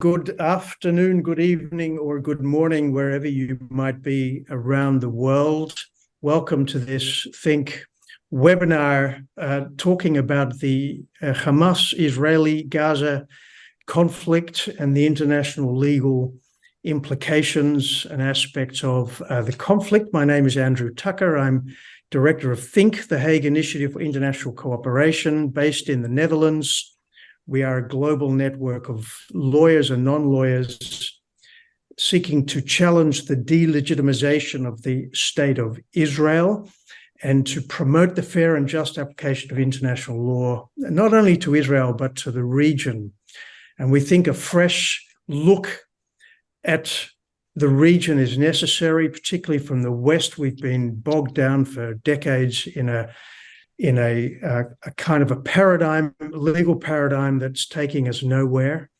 Good afternoon, good evening, or good morning, wherever you might be around the world. Welcome to this Think webinar talking about the Hamas-Israeli Gaza conflict and the international legal implications and aspects of the conflict. My name is Andrew Tucker. I'm Director of Thinc, the Hague Initiative for International Cooperation, based in the Netherlands. We are a global network of lawyers and non-lawyers seeking to challenge the delegitimization of the state of Israel and to promote the fair and just application of international law, not only to Israel, but to the region. And we think a fresh look at the region is necessary, particularly from the West. We've been bogged down for decades in a kind of a paradigm, legal paradigm that's taking us nowhere.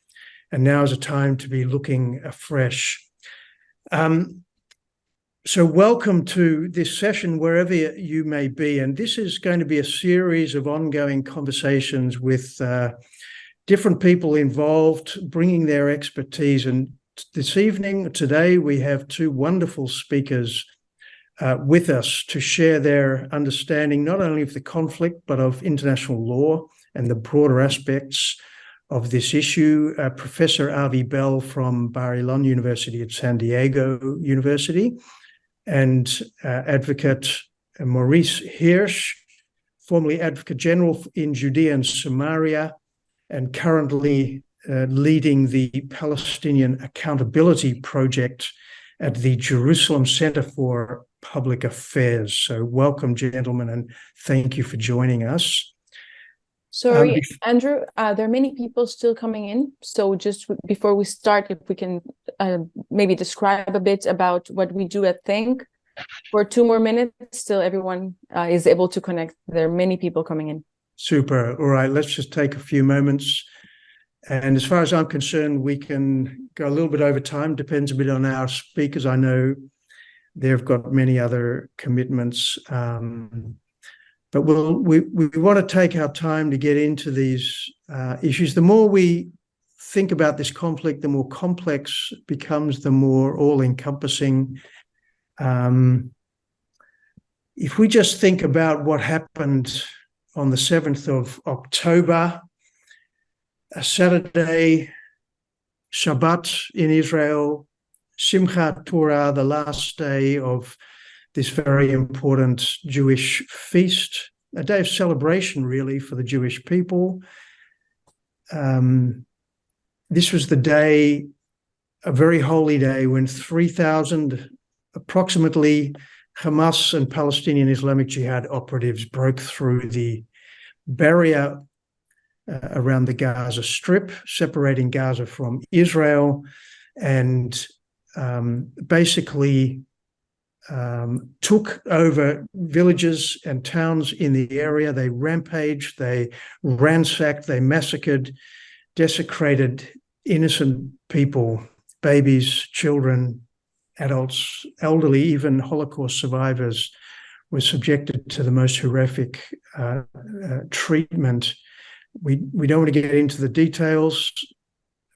And now is a time to be looking afresh. So welcome to this session, wherever you may be. And this is going to be a series of ongoing conversations with different people involved, bringing their expertise. And today, we have two wonderful speakers with us to share their understanding not only of the conflict, but of international law and the broader aspects of this issue. Professor Avi Bell from Bar-Ilan University at San Diego University, and advocate Maurice Hirsch, formerly Advocate General in Judea and Samaria, and currently leading the Palestinian Accountability Project at the Jerusalem Center for Public Affairs. So welcome, gentlemen, and thank you for joining us. Sorry, Andrew, there are many people still coming in. So just before we start, if we can maybe describe a bit about what we do at Thinc for 2 more minutes, till everyone is able to connect. There are many people coming in. Super. All right, let's just take a few moments. And as far as I'm concerned, we can go a little bit over time. Depends a bit on our speakers. I know they've got many other commitments. But we want to take our time to get into these issues. The more we think about this conflict, the more complex it becomes, the more all-encompassing. If we just think about what happened on the 7th of October, a Saturday, Shabbat in Israel, Simchat Torah, the last day of this very important Jewish feast, a day of celebration, really, for the Jewish people. This was the day, a very holy day, when 3,000 approximately Hamas and Palestinian Islamic Jihad operatives broke through the barrier around the Gaza Strip, separating Gaza from Israel, and basically took over villages and towns in the area. They rampaged, they ransacked, they massacred, desecrated innocent people, babies, children, adults, elderly, even Holocaust survivors were subjected to the most horrific treatment. We don't want to get into the details.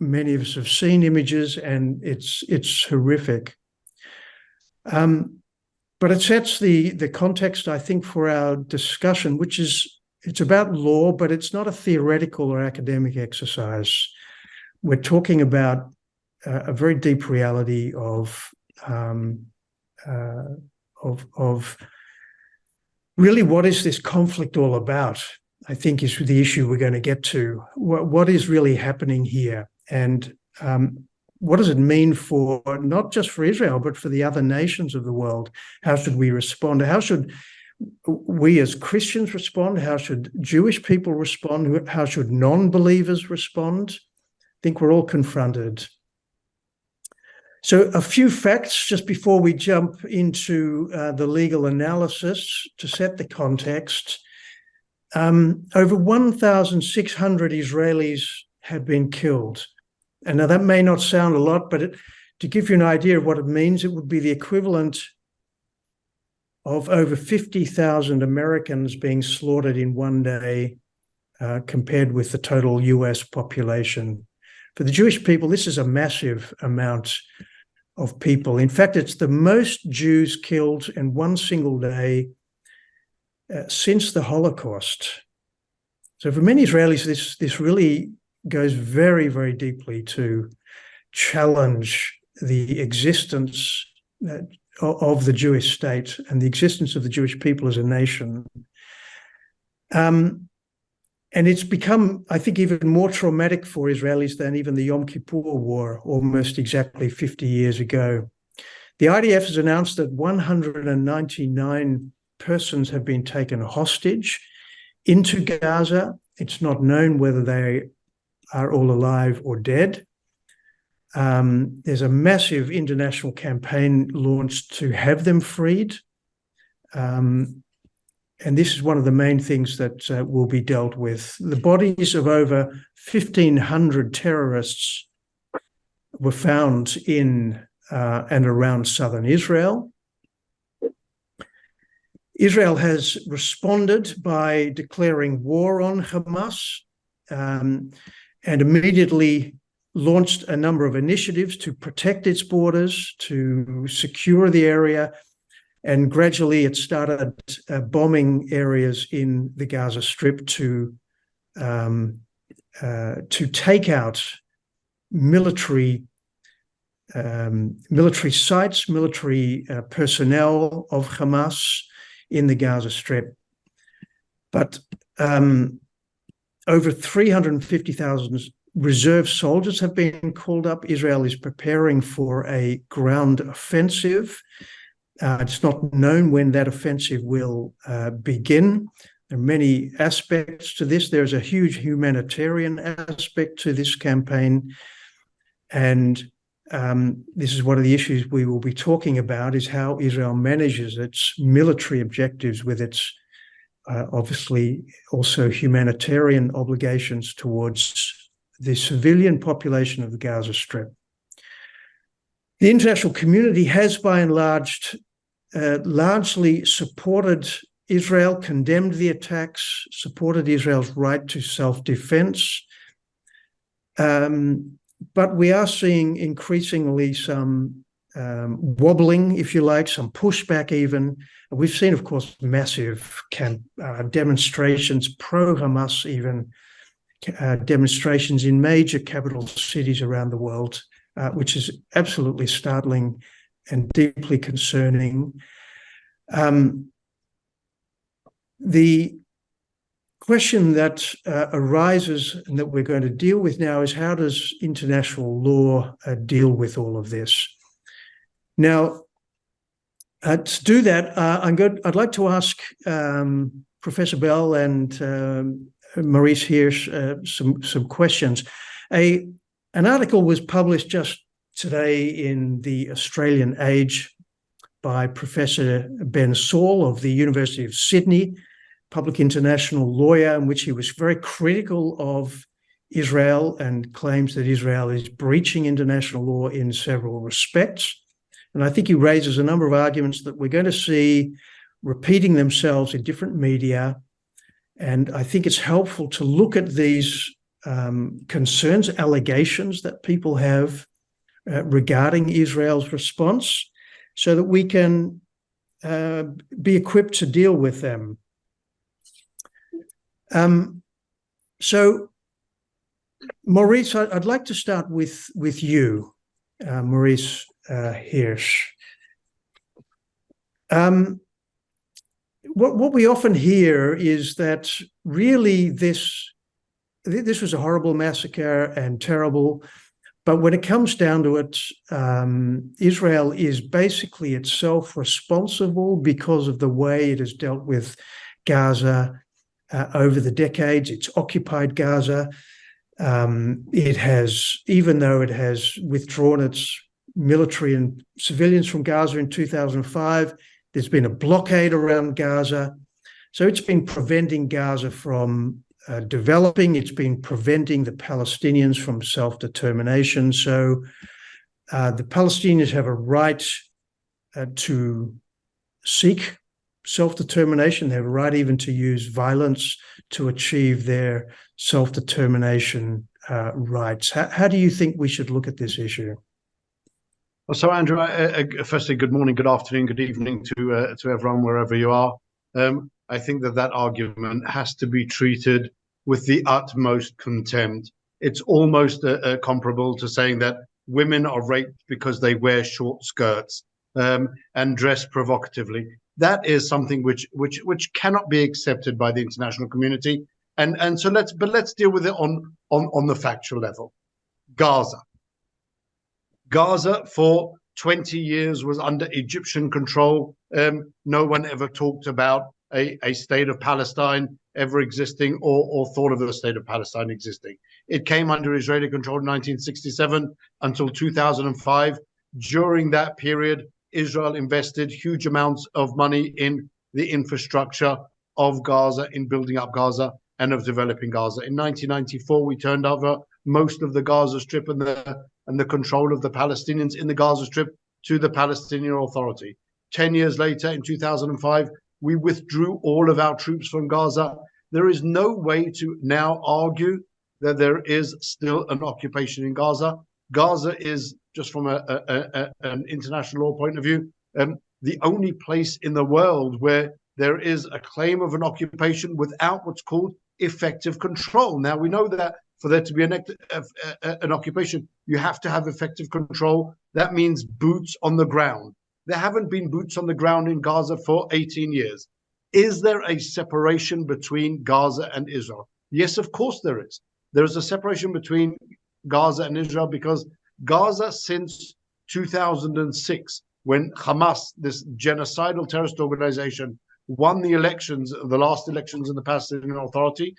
Many of us have seen images, and it's horrific. But it sets the context, I think, for our discussion, which is, it's about law, but it's not a theoretical or academic exercise. We're talking about a very deep reality of really what is this conflict all about, I think, is the issue we're going to get to. What is really happening here? And what does it mean for, not just for Israel, but for the other nations of the world? How should we respond? How should we as Christians respond? How should Jewish people respond? How should non-believers respond? I think we're all confronted. So a few facts just before we jump into the legal analysis to set the context. Over 1,600 Israelis have been killed. And now that may not sound a lot, but to give you an idea of what it means, it would be the equivalent of over 50,000 Americans being slaughtered in one day, compared with the total US population. For the Jewish people, this is a massive amount of people. In fact, it's the most Jews killed in one single day since the Holocaust. So for many Israelis, this really goes very, very deeply to challenge the existence of the Jewish state and the existence of the Jewish people as a nation. And it's become, I think, even more traumatic for Israelis than even the Yom Kippur War almost exactly 50 years ago. The IDF has announced that 199 persons have been taken hostage into Gaza. It's not known whether they are all alive or dead. There's a massive international campaign launched to have them freed. And this is one of the main things that will be dealt with. The bodies of over 1,500 terrorists were found in and around southern Israel. Israel has responded by declaring war on Hamas and immediately launched a number of initiatives to protect its borders, to secure the area, and gradually it started bombing areas in the Gaza Strip to take out military sites, military personnel of Hamas in the Gaza Strip. But over 350,000 reserve soldiers have been called up. Israel is preparing for a ground offensive. It's not known when that offensive will begin. There are many aspects to this. There's a huge humanitarian aspect to this campaign. And this is one of the issues we will be talking about, is how Israel manages its military objectives with its obviously also humanitarian obligations towards the civilian population of the Gaza Strip. The international community has, by and large, largely supported Israel, condemned the attacks, supported Israel's right to self-defense. But we are seeing increasingly some wobbling, if you like, some pushback even. We've seen, of course, massive demonstrations, pro-Hamas even, demonstrations in major capital cities around the world, which is absolutely startling and deeply concerning. The question that arises and that we're going to deal with now is, how does international law deal with all of this? Now, to do that, I'd like to ask Professor Bell and Maurice Hirsch some questions. An article was published just today in the Australian Age by Professor Ben Saul of the University of Sydney, public international lawyer, in which he was very critical of Israel and claims that Israel is breaching international law in several respects. And I think he raises a number of arguments that we're going to see repeating themselves in different media. And I think it's helpful to look at these concerns, allegations that people have regarding Israel's response, so that we can be equipped to deal with them. So, Maurice, I'd like to start with you, Maurice Hirsch. What we often hear is that really this was a horrible massacre and terrible, but when it comes down to it, Israel is basically itself responsible because of the way it has dealt with Gaza over the decades. It's occupied Gaza. It has, even though it has withdrawn its military and civilians from Gaza in 2005, there's been a blockade around Gaza. So it's been preventing Gaza from developing. It's been preventing the Palestinians from self-determination. So the Palestinians have a right to seek self-determination. They have a right even to use violence to achieve their self-determination rights. How do you think we should look at this issue? Well, so Andrew, firstly, good morning, good afternoon, good evening to everyone wherever you are. I think that argument has to be treated with the utmost contempt. It's almost comparable to saying that women are raped because they wear short skirts and dress provocatively. That is something which cannot be accepted by the international community. And so let's deal with it on the factual level. Gaza for 20 years was under Egyptian control. No one ever talked about a state of Palestine ever existing or thought of a state of Palestine existing. It came under Israeli control in 1967 until 2005. During that period, Israel invested huge amounts of money in the infrastructure of Gaza, in building up Gaza and of developing Gaza. In 1994, we turned over most of the Gaza Strip and the control of the Palestinians in the Gaza Strip to the Palestinian Authority. 10 years later, in 2005, we withdrew all of our troops from Gaza. There is no way to now argue that there is still an occupation in Gaza. Gaza is, just from an international law point of view, the only place in the world where there is a claim of an occupation without what's called effective control. Now, we know that for there to be an occupation, you have to have effective control. That means boots on the ground. There haven't been boots on the ground in Gaza for 18 years. Is there a separation between Gaza and Israel? Yes, of course there is. There is a separation between Gaza and Israel because Gaza, since 2006, when Hamas, this genocidal terrorist organization, won the elections, the last elections in the Palestinian Authority,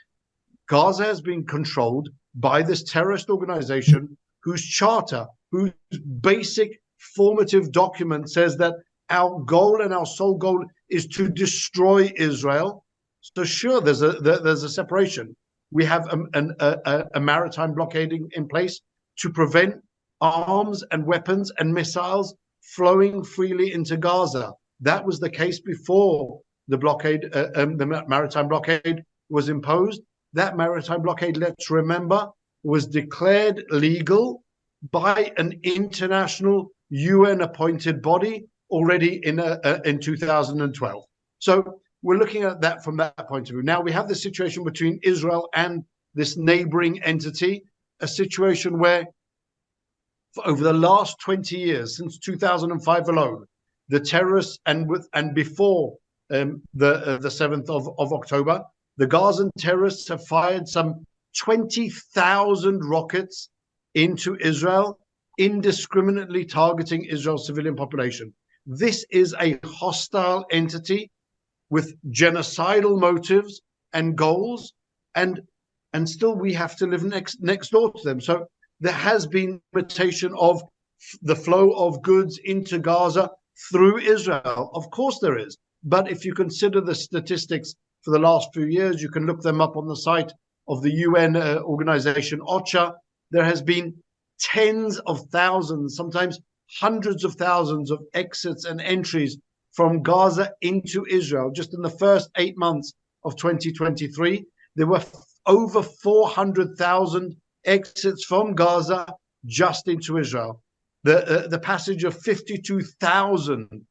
Gaza has been controlled by this terrorist organization whose charter, whose basic formative document says that our goal and our sole goal is to destroy Israel. So sure, there's a separation. We have a maritime blockading in place to prevent arms and weapons and missiles flowing freely into Gaza. That was the case before the blockade, the maritime blockade was imposed. That maritime blockade, let's remember, was declared legal by an international UN-appointed body already in 2012. So we're looking at that from that point of view. Now we have the situation between Israel and this neighboring entity, a situation where for over the last 20 years, since 2005 alone, the terrorists and before the 7th of October, the Gazan terrorists have fired some 20,000 rockets into Israel, indiscriminately targeting Israel's civilian population. This is a hostile entity with genocidal motives and goals, and still we have to live next door to them. So there has been limitation of the flow of goods into Gaza through Israel. Of course there is. But if you consider the statistics for the last few years, you can look them up on the site of the UN organization OCHA. There has been tens of thousands, sometimes hundreds of thousands of exits and entries from Gaza into Israel. Just in the first 8 months of 2023, there were over 400,000 exits from Gaza just into Israel. The passage of 52,000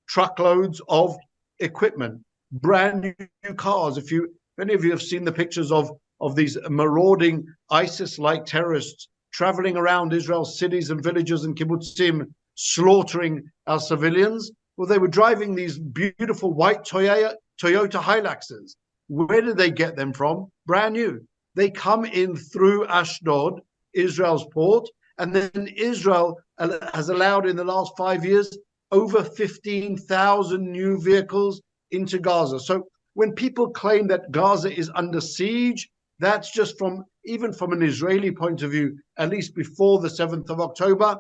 truckloads of equipment, brand new cars. If any of you have seen the pictures of these marauding ISIS-like terrorists traveling around Israel's cities and villages and kibbutzim, slaughtering our civilians, well, they were driving these beautiful white Toyota Hiluxes. Where did they get them from? Brand new. They come in through Ashdod, Israel's port, and then Israel has allowed in the last 5 years over 15,000 new vehicles into Gaza. So when people claim that Gaza is under siege, that's just even from an Israeli point of view, at least before the 7th of October,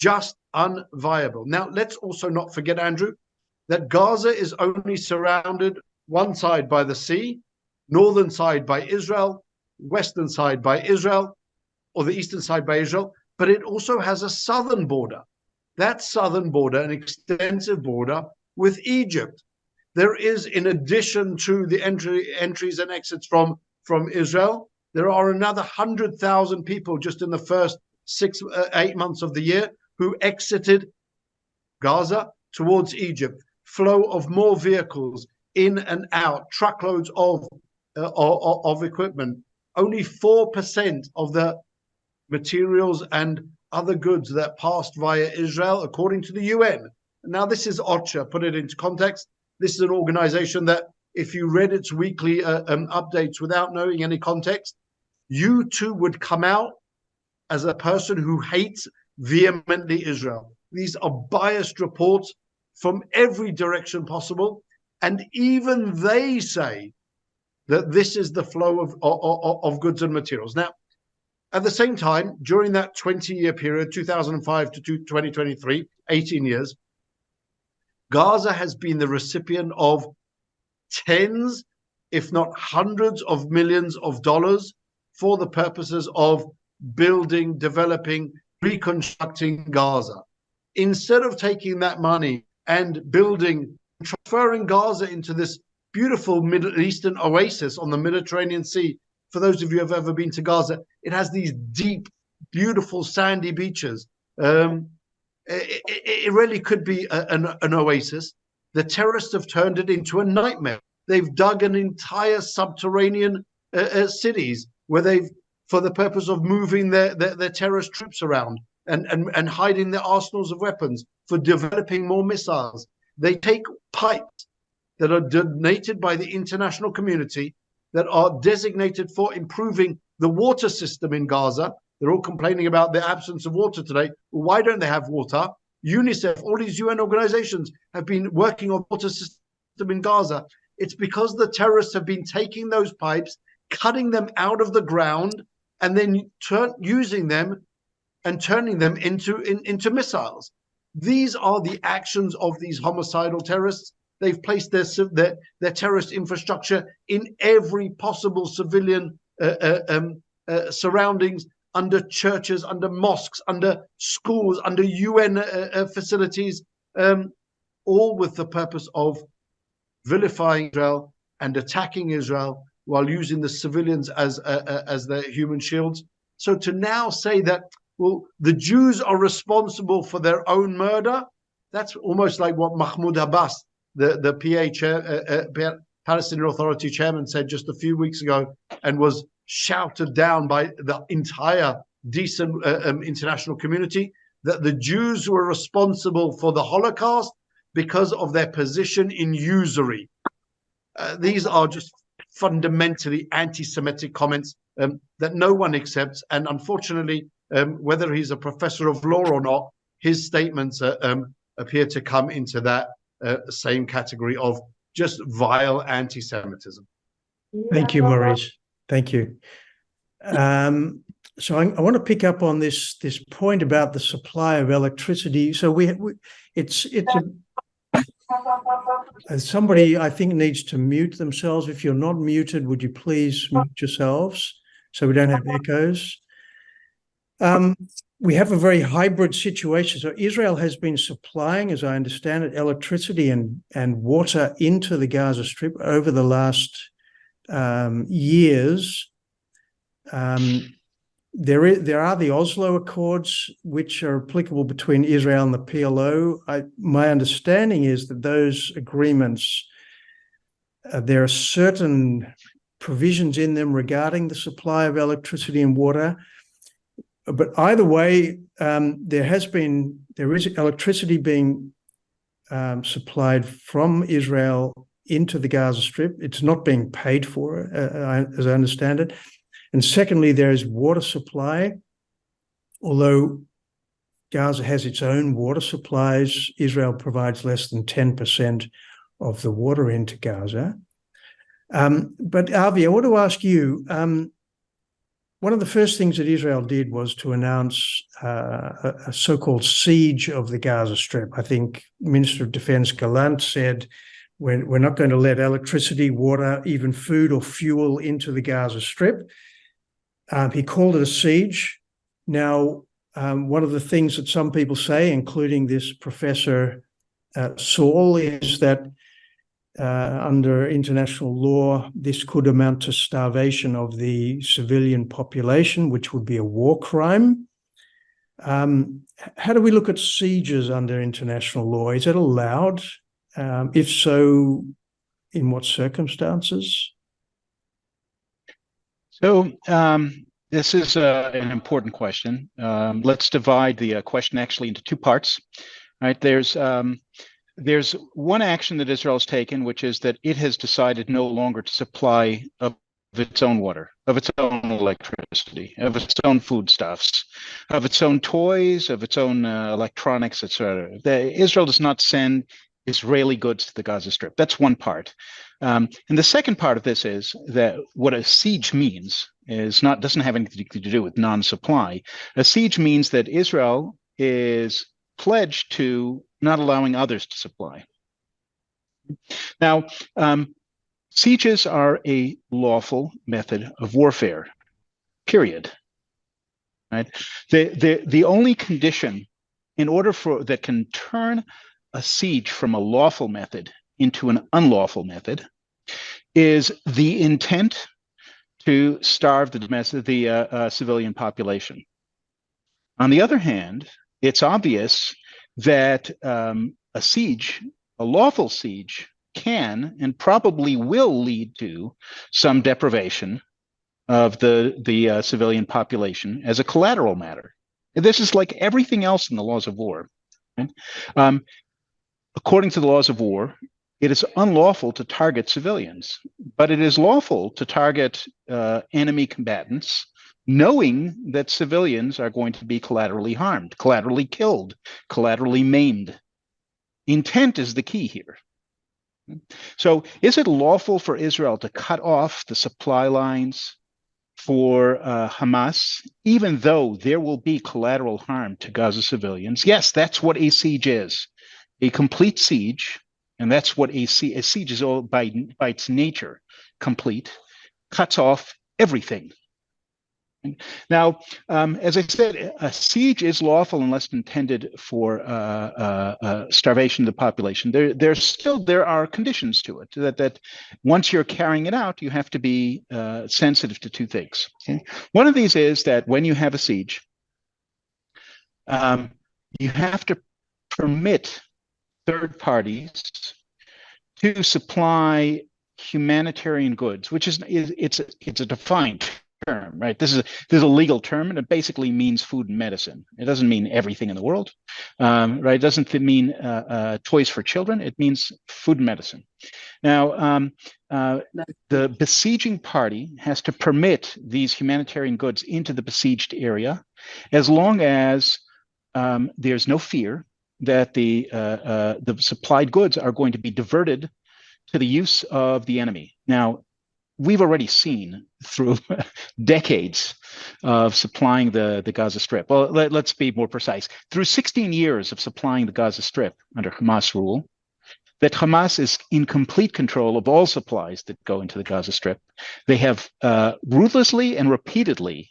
just unviable. Now, let's also not forget, Andrew, that Gaza is only surrounded one side by the sea, northern side by Israel, western side by Israel, or the eastern side by Israel, but it also has a southern border. That southern border, an extensive border with Egypt. There is, in addition to the entries and exits from Israel, there are another 100,000 people just in the first 8 months of the year who exited Gaza towards Egypt. Flow of more vehicles in and out, truckloads of equipment. Only 4% of the materials and other goods that passed via Israel, according to the UN. Now, this is OCHA. Put it into context. This is an organization that, if you read its weekly updates without knowing any context, you too would come out as a person who hates vehemently Israel. These are biased reports from every direction possible. And even they say that this is the flow of goods and materials. Now, at the same time, during that 20-year period, 2005 to 2023, 18 years, Gaza has been the recipient of tens, if not hundreds of millions of dollars for the purposes of building, developing, reconstructing Gaza. Instead of taking that money and building, transferring Gaza into this beautiful Middle Eastern oasis on the Mediterranean Sea. For those of you who have ever been to Gaza, it has these deep, beautiful sandy beaches. It really could be an oasis. The terrorists have turned it into a nightmare. They've dug an entire subterranean cities where they've, for the purpose of moving their terrorist troops around and hiding their arsenals of weapons, for developing more missiles. They take pipes that are donated by the international community that are designated for improving the water system in Gaza. They're all complaining about the absence of water today. Well, why don't they have water? UNICEF, all these UN organizations have been working on water system in Gaza. It's because the terrorists have been taking those pipes, cutting them out of the ground, and then using them and turning them into missiles. These are the actions of these homicidal terrorists. They've placed their terrorist infrastructure in every possible civilian surroundings, under churches, under mosques, under schools, under UN facilities, all with the purpose of vilifying Israel and attacking Israel while using the civilians as their human shields. So to now say that, well, the Jews are responsible for their own murder, that's almost like what Mahmoud Abbas, the PA Palestinian Authority chairman, said just a few weeks ago, and was shouted down by the entire decent international community, that the Jews were responsible for the Holocaust because of their position in usury. These are just fundamentally anti-Semitic comments that no one accepts. And unfortunately, whether he's a professor of law or not, his statements appear to come into that same category of just vile anti-Semitism. Thank you, Maurice. Thank you. So I want to pick up on this point about the supply of electricity. So somebody, I think, needs to mute themselves. If you're not muted, would you please mute yourselves so we don't have echoes? We have a very hybrid situation. So Israel has been supplying, as I understand it, electricity and water into the Gaza Strip over the last years. There are the Oslo Accords, which are applicable between Israel and the PLO. My understanding is that those agreements, there are certain provisions in them regarding the supply of electricity and water. But either way, there is electricity being supplied from Israel into the Gaza Strip. It's not being paid for, as I understand it. And secondly, there is water supply. Although Gaza has its own water supplies, Israel provides less than 10% of the water into Gaza. But Avi, I want to ask you, one of the first things that Israel did was to announce a so-called siege of the Gaza Strip. I think Minister of Defense Gallant said, we're not going to let electricity, water, even food or fuel into the Gaza Strip. He called it a siege. Now, one of the things that some people say, including this Professor Saul, is that under international law, this could amount to starvation of the civilian population, which would be a war crime. How do we look at sieges under international law? Is it allowed? If so, in what circumstances? So this is an important question. Let's divide the question actually into two parts. Right? There's one action that Israel has taken, which is that it has decided no longer to supply of its own water, of its own electricity, of its own foodstuffs, of its own toys, of its own electronics, etc. Israel does not send Israeli goods to the Gaza Strip. That's one part. And the second part of this is that what a siege means doesn't have anything to do with non-supply. A siege means that Israel is pledged to not allowing others to supply. Now, sieges are a lawful method of warfare, period. Right? The only condition in order that can turn a siege from a lawful method into an unlawful method is the intent to starve the civilian population. On the other hand, it's obvious that a siege, a lawful siege, can and probably will lead to some deprivation of the civilian population as a collateral matter. This is like everything else in the laws of war. Right? According to the laws of war, it is unlawful to target civilians, but it is lawful to target enemy combatants, knowing that civilians are going to be collaterally harmed, collaterally killed, collaterally maimed. Intent is the key here. So is it lawful for Israel to cut off the supply lines for Hamas, even though there will be collateral harm to Gaza civilians? Yes, that's what a siege is. A complete siege, and that's what a siege is all by its nature, complete, cuts off everything. Now, as I said, a siege is lawful unless intended for starvation of the population. There are conditions to it that once you're carrying it out, you have to be sensitive to two things. Okay? One of these is that when you have a siege, you have to permit third parties to supply humanitarian goods, which is it's a defined term, right? This is a legal term, and it basically means food and medicine. It doesn't mean everything in the world, right? It doesn't mean toys for children. It means food and medicine. Now, the besieging party has to permit these humanitarian goods into the besieged area, as long as there's no fear that the supplied goods are going to be diverted to the use of the enemy. Now, we've already seen through decades of supplying the Gaza Strip. Well, let's be more precise. Through 16 years of supplying the Gaza Strip under Hamas rule, that Hamas is in complete control of all supplies that go into the Gaza Strip. They have ruthlessly and repeatedly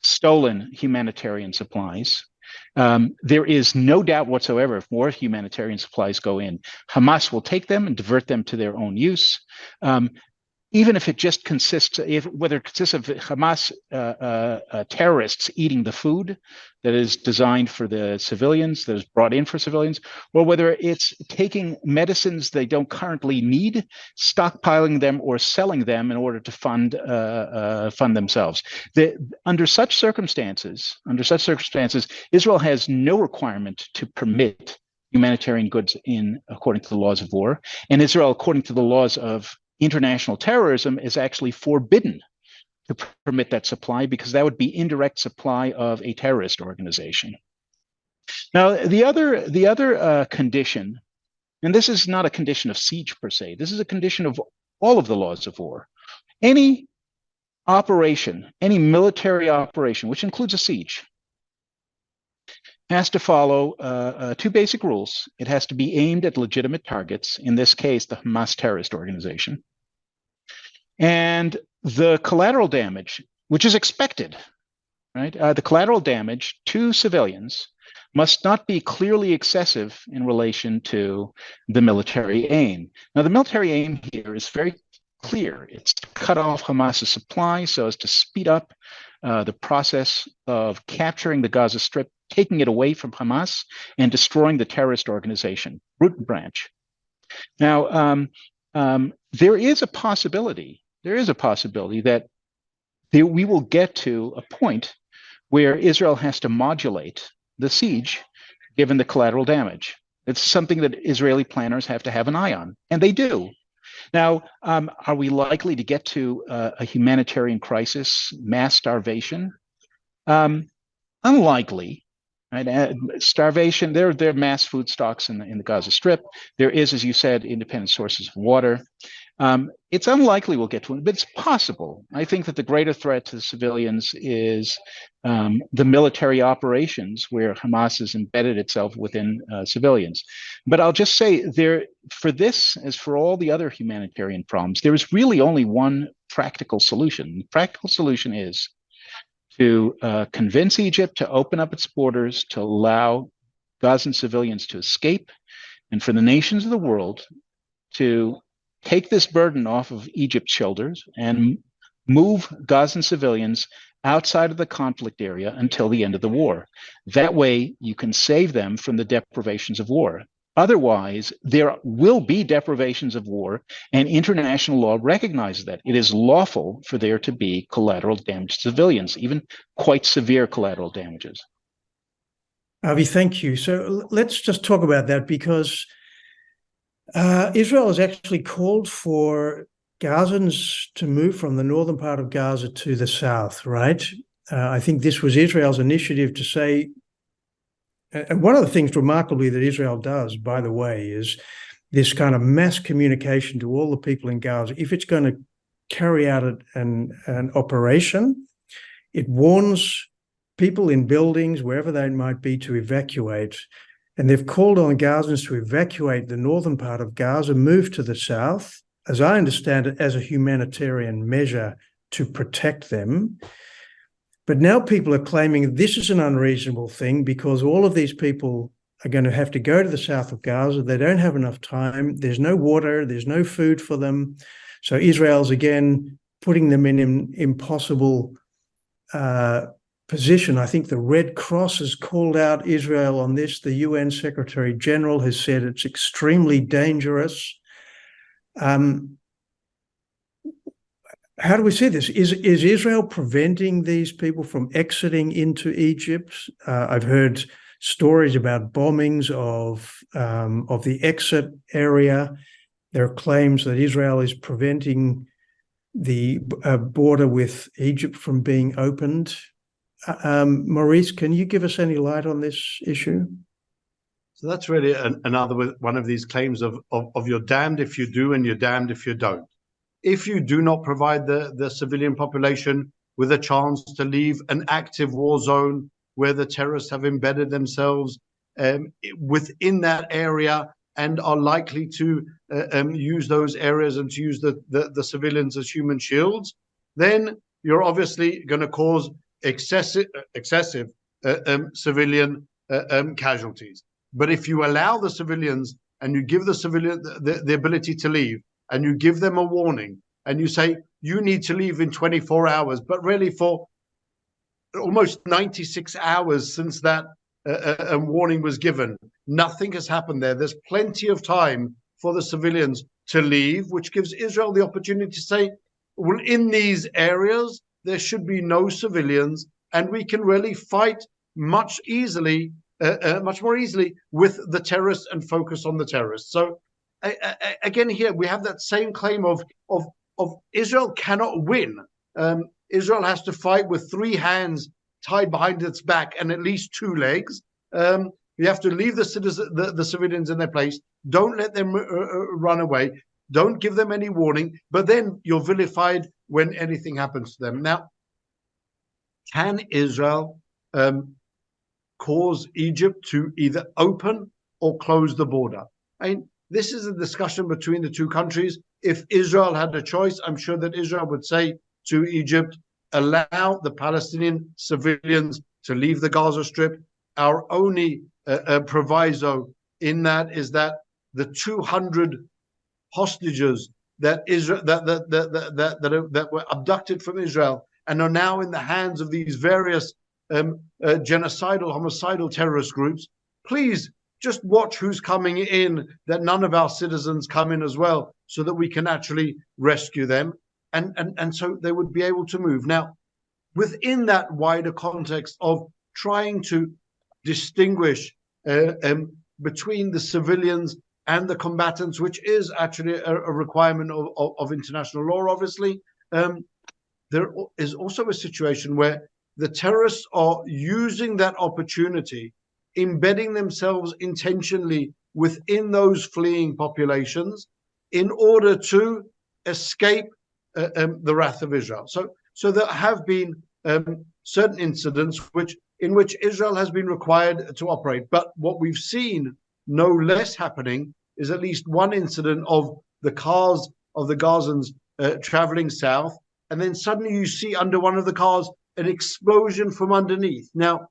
stolen humanitarian supplies. There is no doubt whatsoever if more humanitarian supplies go in, Hamas will take them and divert them to their own use. Even if it just consists, whether it consists of Hamas terrorists eating the food that is designed for the civilians, that is brought in for civilians, or whether it's taking medicines they don't currently need, stockpiling them or selling them in order to fund themselves. Under such circumstances, Israel has no requirement to permit humanitarian goods in according to the laws of war, and Israel, according to the laws of international terrorism, is actually forbidden to permit that supply because that would be indirect supply of a terrorist organization. Now, the other condition, and this is not a condition of siege per se, this is a condition of all of the laws of war. Any operation, any military operation, which includes a siege, has to follow two basic rules. It has to be aimed at legitimate targets, in this case, the Hamas terrorist organization. And the collateral damage, which is expected, right? The collateral damage to civilians must not be clearly excessive in relation to the military aim. Now, the military aim here is very clear. It's to cut off Hamas's supply so as to speed up the process of capturing the Gaza Strip, taking it away from Hamas, and destroying the terrorist organization, root and branch. Now, there is a possibility that we will get to a point where Israel has to modulate the siege, given the collateral damage. It's something that Israeli planners have to have an eye on, and they do. Now, are we likely to get to a humanitarian crisis, mass starvation? Unlikely. Right? Starvation. There are mass food stocks in the Gaza Strip. There is, as you said, independent sources of water. It's unlikely we'll get to it, but it's possible. I think that the greater threat to the civilians is the military operations where Hamas has embedded itself within civilians. But I'll just say for this, as for all the other humanitarian problems, there is really only one practical solution. The practical solution is to convince Egypt to open up its borders, to allow Gazan civilians to escape, and for the nations of the world to take this burden off of Egypt's shoulders and move Gazan civilians outside of the conflict area until the end of the war. That way, you can save them from the deprivations of war. Otherwise, there will be deprivations of war, and international law recognizes that. It is lawful for there to be collateral damage to civilians, even quite severe collateral damages. Avi, thank you. So let's just talk about that, because Israel has actually called for Gazans to move from the northern part of Gaza to the south, right? I think this was Israel's initiative to say, and one of the things remarkably that Israel does, by the way, is this kind of mass communication to all the people in Gaza. If it's going to carry out an operation, it warns people in buildings, wherever they might be, to evacuate. And they've called on Gazans to evacuate the northern part of Gaza, move to the south, as I understand it, as a humanitarian measure to protect them. But now people are claiming this is an unreasonable thing because all of these people are going to have to go to the south of Gaza. They don't have enough time. There's no water. There's no food for them. So Israel's again putting them in an impossible position. I think the Red Cross has called out Israel on this. The UN Secretary General has said it's extremely dangerous. How do we see this? Is Israel preventing these people from exiting into Egypt? I've heard stories about bombings of the exit area. There are claims that Israel is preventing the border with Egypt from being opened. Maurice, can you give us any light on this issue? So that's really another one of these claims of you're damned if you do and you're damned if you don't. If you do not provide the civilian population with a chance to leave an active war zone where the terrorists have embedded themselves within that area and are likely to use those areas and to use the civilians as human shields, then you're obviously going to cause excessive civilian casualties. But if you allow the civilians and you give the civilian the ability to leave, and you give them a warning, and you say, you need to leave in 24 hours, but really for almost 96 hours since that warning was given, nothing has happened there. There's plenty of time for the civilians to leave, which gives Israel the opportunity to say, well, in these areas, there should be no civilians, and we can really fight much more easily with the terrorists and focus on the terrorists. So again, here we have that same claim of Israel cannot win. Israel has to fight with three hands tied behind its back and at least two legs. You have to leave the civilians in their place. Don't let them run away. Don't give them any warning. But then you're vilified when anything happens to them. Now, can Israel cause Egypt to either open or close the border? I mean, this is a discussion between the two countries. If Israel had a choice, I'm sure that Israel would say to Egypt, allow the Palestinian civilians to leave the Gaza Strip, our only proviso in that is that the 200 hostages that Israel that were abducted from Israel and are now in the hands of these various genocidal, homicidal terrorist groups, please just watch who's coming in, that none of our citizens come in as well, so that we can actually rescue them. And so they would be able to move. Now, within that wider context of trying to distinguish between the civilians and the combatants, which is actually a requirement of international law, obviously, there is also a situation where the terrorists are using that opportunity, embedding themselves intentionally within those fleeing populations in order to escape the wrath of Israel. So there have been certain incidents in which Israel has been required to operate. But what we've seen no less happening is at least one incident of the cars of the Gazans traveling south, and then suddenly you see under one of the cars an explosion from underneath. Now,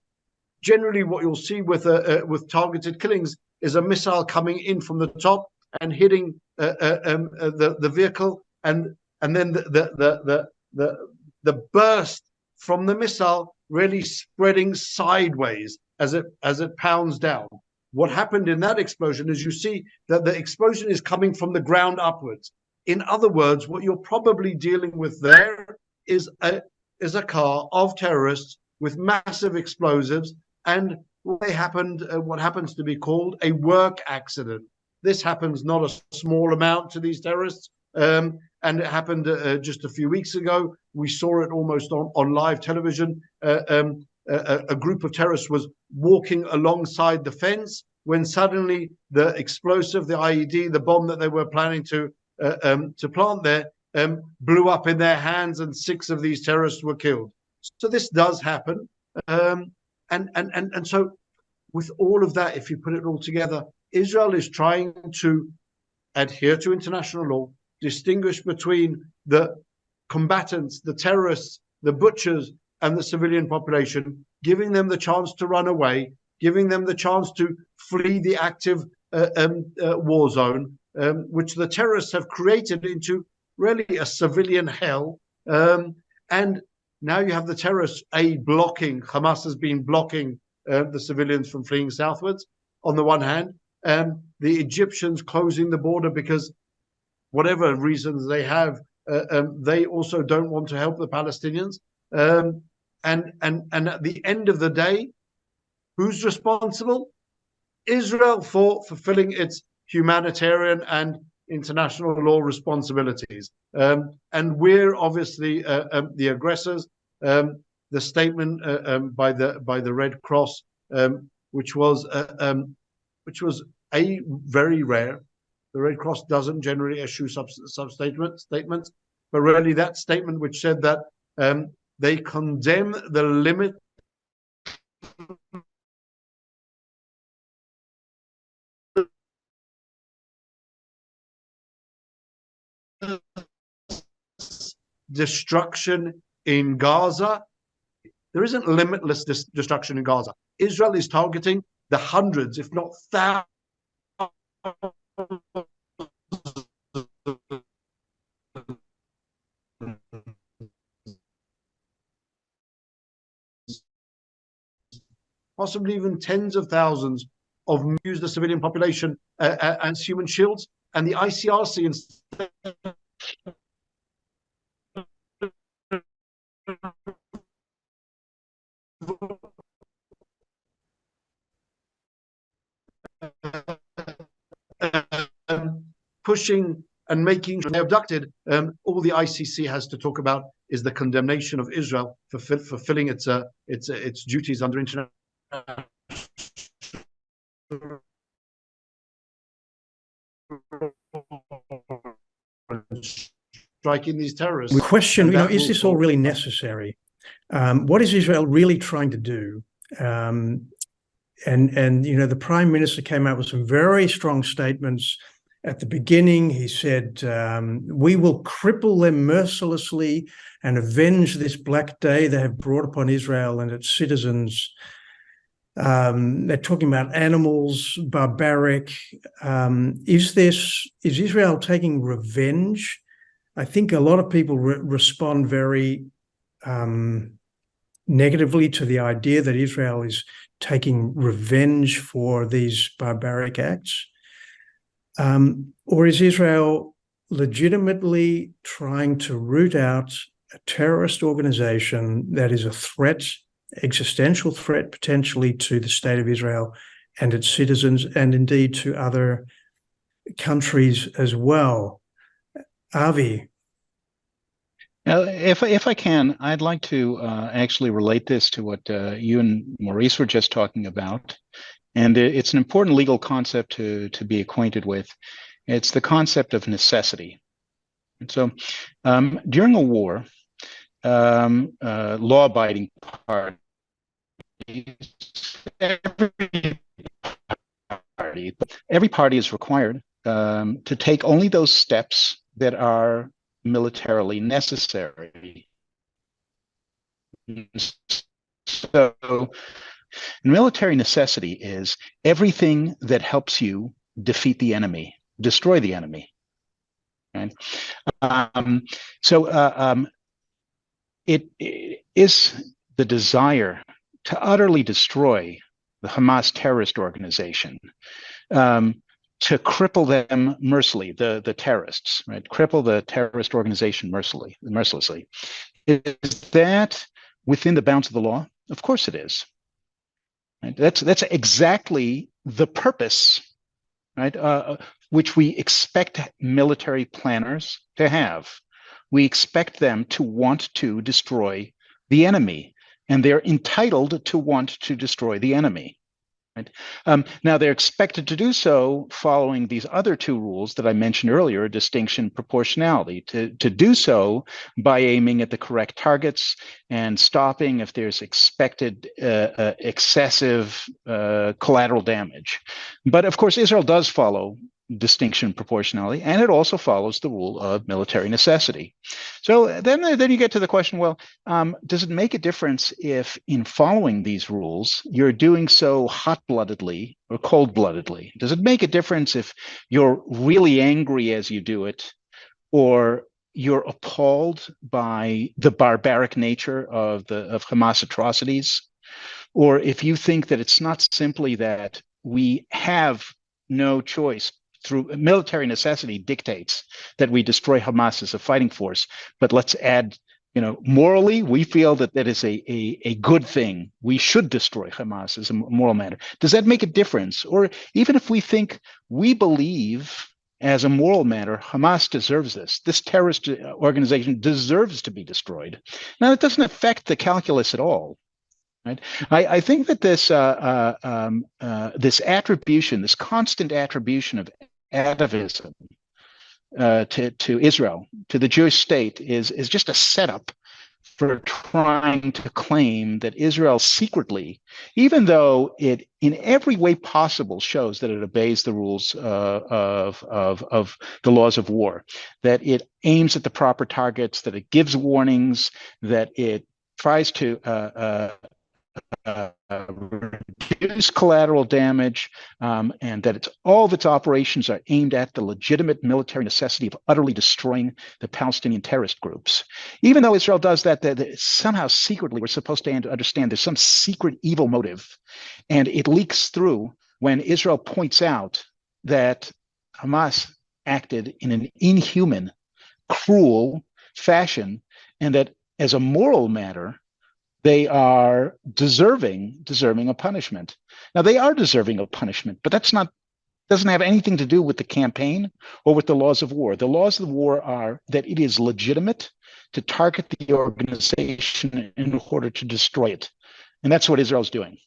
generally what you'll see with targeted killings is a missile coming in from the top and hitting the vehicle, and then the burst from the missile really spreading sideways as it pounds down. What happened in that explosion is you see that the explosion is coming from the ground upwards. In other words, what you're probably dealing with there is a car of terrorists with massive explosives, and what happens to be called a work accident. This happens not a small amount to these terrorists, and it happened just a few weeks ago. We saw it almost on live television. A group of terrorists was walking alongside the fence when suddenly the explosive, the IED, the bomb that they were planning to plant there, blew up in their hands, and 6 of these terrorists were killed. So this does happen, and so with all of that, if you put it all together, Israel is trying to adhere to international law, distinguish between the combatants, the terrorists, the butchers, and the civilian population, giving them the chance to run away, giving them the chance to flee the active war zone, which the terrorists have created into really a civilian hell. And now you have the terrorists, blocking, Hamas has been blocking the civilians from fleeing southwards, on the one hand, the Egyptians closing the border because whatever reasons they have, they also don't want to help the Palestinians. And at the end of the day, who's responsible? Israel for fulfilling its humanitarian and international law responsibilities. And we're obviously the aggressors. The statement by the Red Cross, which was very rare. The Red Cross doesn't generally issue statements, but really that statement which said that they condemn the limit destruction in Gaza. There isn't limitless destruction in Gaza. Israel is targeting the hundreds, if not thousands, possibly even tens of thousands of use the civilian population as human shields, and the ICRC instead pushing and making sure they're abducted. All the ICC has to talk about is the condemnation of Israel for fulfilling its duties under international. Striking these terrorists. We question, is this all really necessary? What is Israel really trying to do? And the Prime Minister came out with some very strong statements at the beginning. He said, we will cripple them mercilessly and avenge this black day they have brought upon Israel and its citizens. And then he They're talking about animals, barbaric. Is Israel taking revenge? I think a lot of people respond very negatively to the idea that Israel is taking revenge for these barbaric acts. Or is Israel legitimately trying to root out a terrorist organization that is a threat, existential threat, potentially to the state of Israel and its citizens, and indeed to other countries as well? Avi? Now, if I can, I'd like to actually relate this to what you and Maurice were just talking about. And it's an important legal concept to be acquainted with. It's the concept of necessity. And so during a war, law-abiding parties, every party is required to take only those steps that are militarily necessary. So military necessity is everything that helps you defeat the enemy, destroy the enemy. Right? It is the desire to utterly destroy the Hamas terrorist organization, to cripple them mercilessly, the terrorists, right? Cripple the terrorist organization mercilessly. Is that within the bounds of the law? Of course it is. Right? That's exactly the purpose, right? Which we expect military planners to have. We expect them to want to destroy the enemy, and they're entitled to want to destroy the enemy. Right? Now, they're expected to do so following these other two rules that I mentioned earlier, distinction, proportionality, to do so by aiming at the correct targets and stopping if there's expected excessive collateral damage. But of course, Israel does follow distinction, proportionality, and it also follows the rule of military necessity. So then you get to the question, well, does it make a difference if in following these rules, you're doing so hot-bloodedly or cold-bloodedly? Does it make a difference if you're really angry as you do it, or you're appalled by the barbaric nature of Hamas atrocities? Or if you think that it's not simply that we have no choice, through military necessity dictates that we destroy Hamas as a fighting force, but let's add, morally, we feel that that is a good thing. We should destroy Hamas as a moral matter. Does that make a difference? Or even if we think, we believe as a moral matter, Hamas deserves this terrorist organization deserves to be destroyed. Now, it doesn't affect the calculus at all. Right. I think that this attribution, this constant attribution of atavism to Israel, to the Jewish state, is just a setup for trying to claim that Israel secretly, even though it in every way possible shows that it obeys the rules of the laws of war, that it aims at the proper targets, that it gives warnings, that it tries to reduce collateral damage, and that all of its operations are aimed at the legitimate military necessity of utterly destroying the Palestinian terrorist groups. Even though Israel does that somehow secretly, we're supposed to understand there's some secret evil motive, and it leaks through when Israel points out that Hamas acted in an inhuman, cruel fashion, and that as a moral matter, they are deserving of punishment. Now, they are deserving of punishment, but doesn't have anything to do with the campaign or with the laws of war. The laws of war are that it is legitimate to target the organization in order to destroy it. And that's what Israel's doing.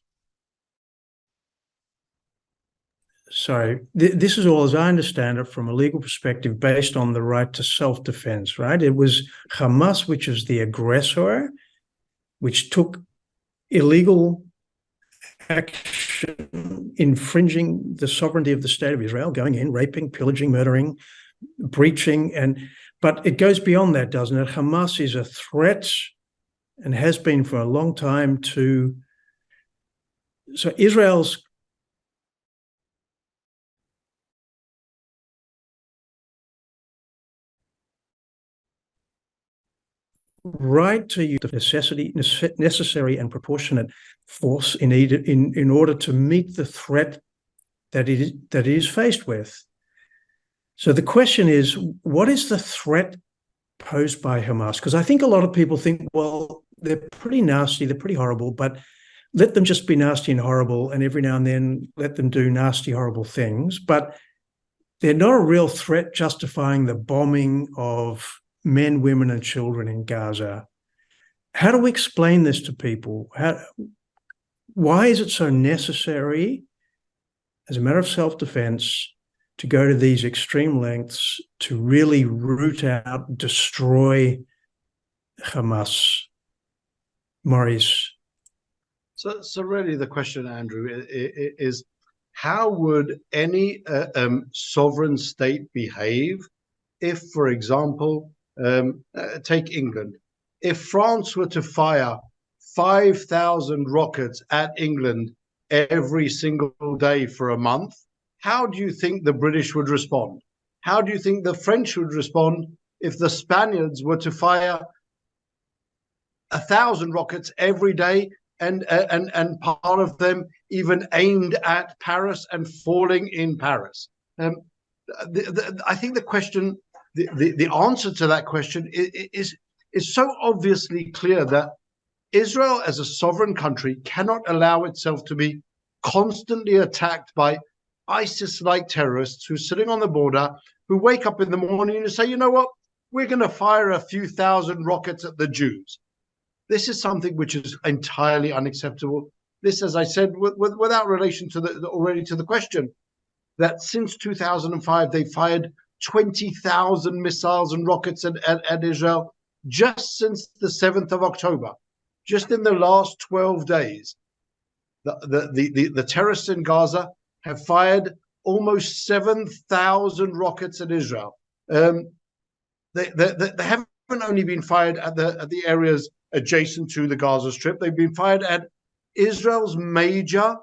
So this is all, as I understand it, from a legal perspective, based on the right to self-defense, right? It was Hamas, which is the aggressor, which took illegal action, infringing the sovereignty of the state of Israel, going in, raping, pillaging, murdering, breaching. But it goes beyond that, doesn't it? Hamas is a threat, and has been for a long time, to so Israel's right to use the necessary and proportionate force in order to meet the threat that it is faced with. So the question is, what is the threat posed by Hamas? Because I think a lot of people think, well, they're pretty nasty, they're pretty horrible, but let them just be nasty and horrible, and every now and then let them do nasty, horrible things. But they're not a real threat justifying the bombing of men, women, and children in Gaza. How do we explain this to people? Why is it so necessary, as a matter of self-defense, to go to these extreme lengths to really root out, destroy Hamas? Maurice. So really the question, Andrew, is how would any sovereign state behave if, for example, take England, if France were to fire 5,000 rockets at England every single day for a month? How do you think the British would respond? How do you think the French would respond if the Spaniards were to fire 1,000 rockets every day, and part of them even aimed at Paris and falling in Paris? I think the question, the answer to that question is so obviously clear, that Israel as a sovereign country cannot allow itself to be constantly attacked by ISIS-like terrorists who are sitting on the border, who wake up in the morning and say, you know what, we're going to fire a few thousand rockets at the Jews. This is something which is entirely unacceptable. This, as I said, without relation to the question, that since 2005, they fired 20,000 missiles and rockets at Israel just since the 7th of October. Just in the last 12 days, the terrorists in Gaza have fired almost 7,000 rockets at Israel. They haven't only been fired at the areas adjacent to the Gaza Strip. They've been fired at Israel's major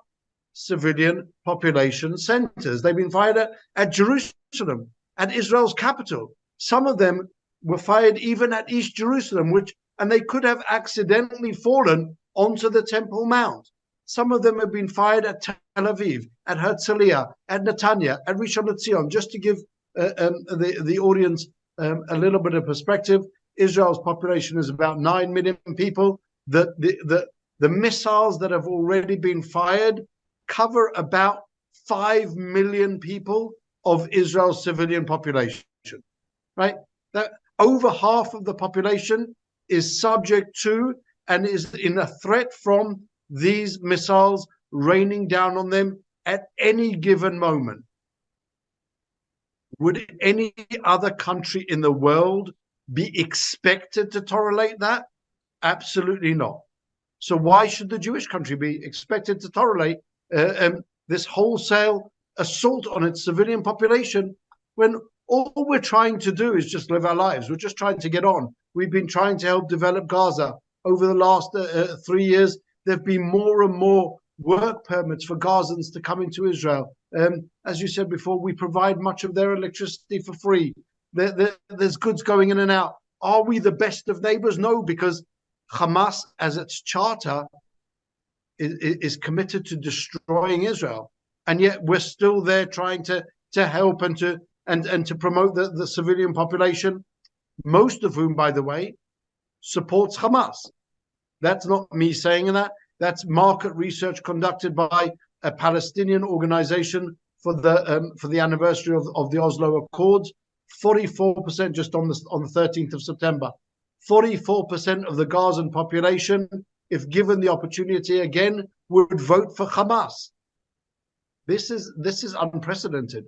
civilian population centers. They've been fired at Jerusalem, at Israel's capital. Some of them were fired even at East Jerusalem, and they could have accidentally fallen onto the Temple Mount. Some of them have been fired at Tel Aviv, at Herzliya, at Netanya, at Rishon LeZion. Just to give the audience a little bit of perspective, Israel's population is about 9 million people. The missiles that have already been fired cover about 5 million people of Israel's civilian population, right? That over half of the population is subject to and is in a threat from these missiles raining down on them at any given moment. Would any other country in the world be expected to tolerate that? Absolutely not. So why should the Jewish country be expected to tolerate this wholesale assault on its civilian population, when all we're trying to do is just live our lives? We're just trying to get on. We've been trying to help develop Gaza. Over the last 3 years, there have been more and more work permits for Gazans to come into Israel. As you said before, we provide much of their electricity for free. There's goods going in and out. Are we the best of neighbors? No, because Hamas, as its charter, is committed to destroying Israel, and yet we're still there trying to help and to promote the civilian population, most of whom, by the way, supports Hamas. That's not me saying that. That's market research conducted by a Palestinian organization for the anniversary of the Oslo Accords. 44%, just on the 13th of September, 44% of the Gazan population, if given the opportunity again, would vote for Hamas. This is unprecedented.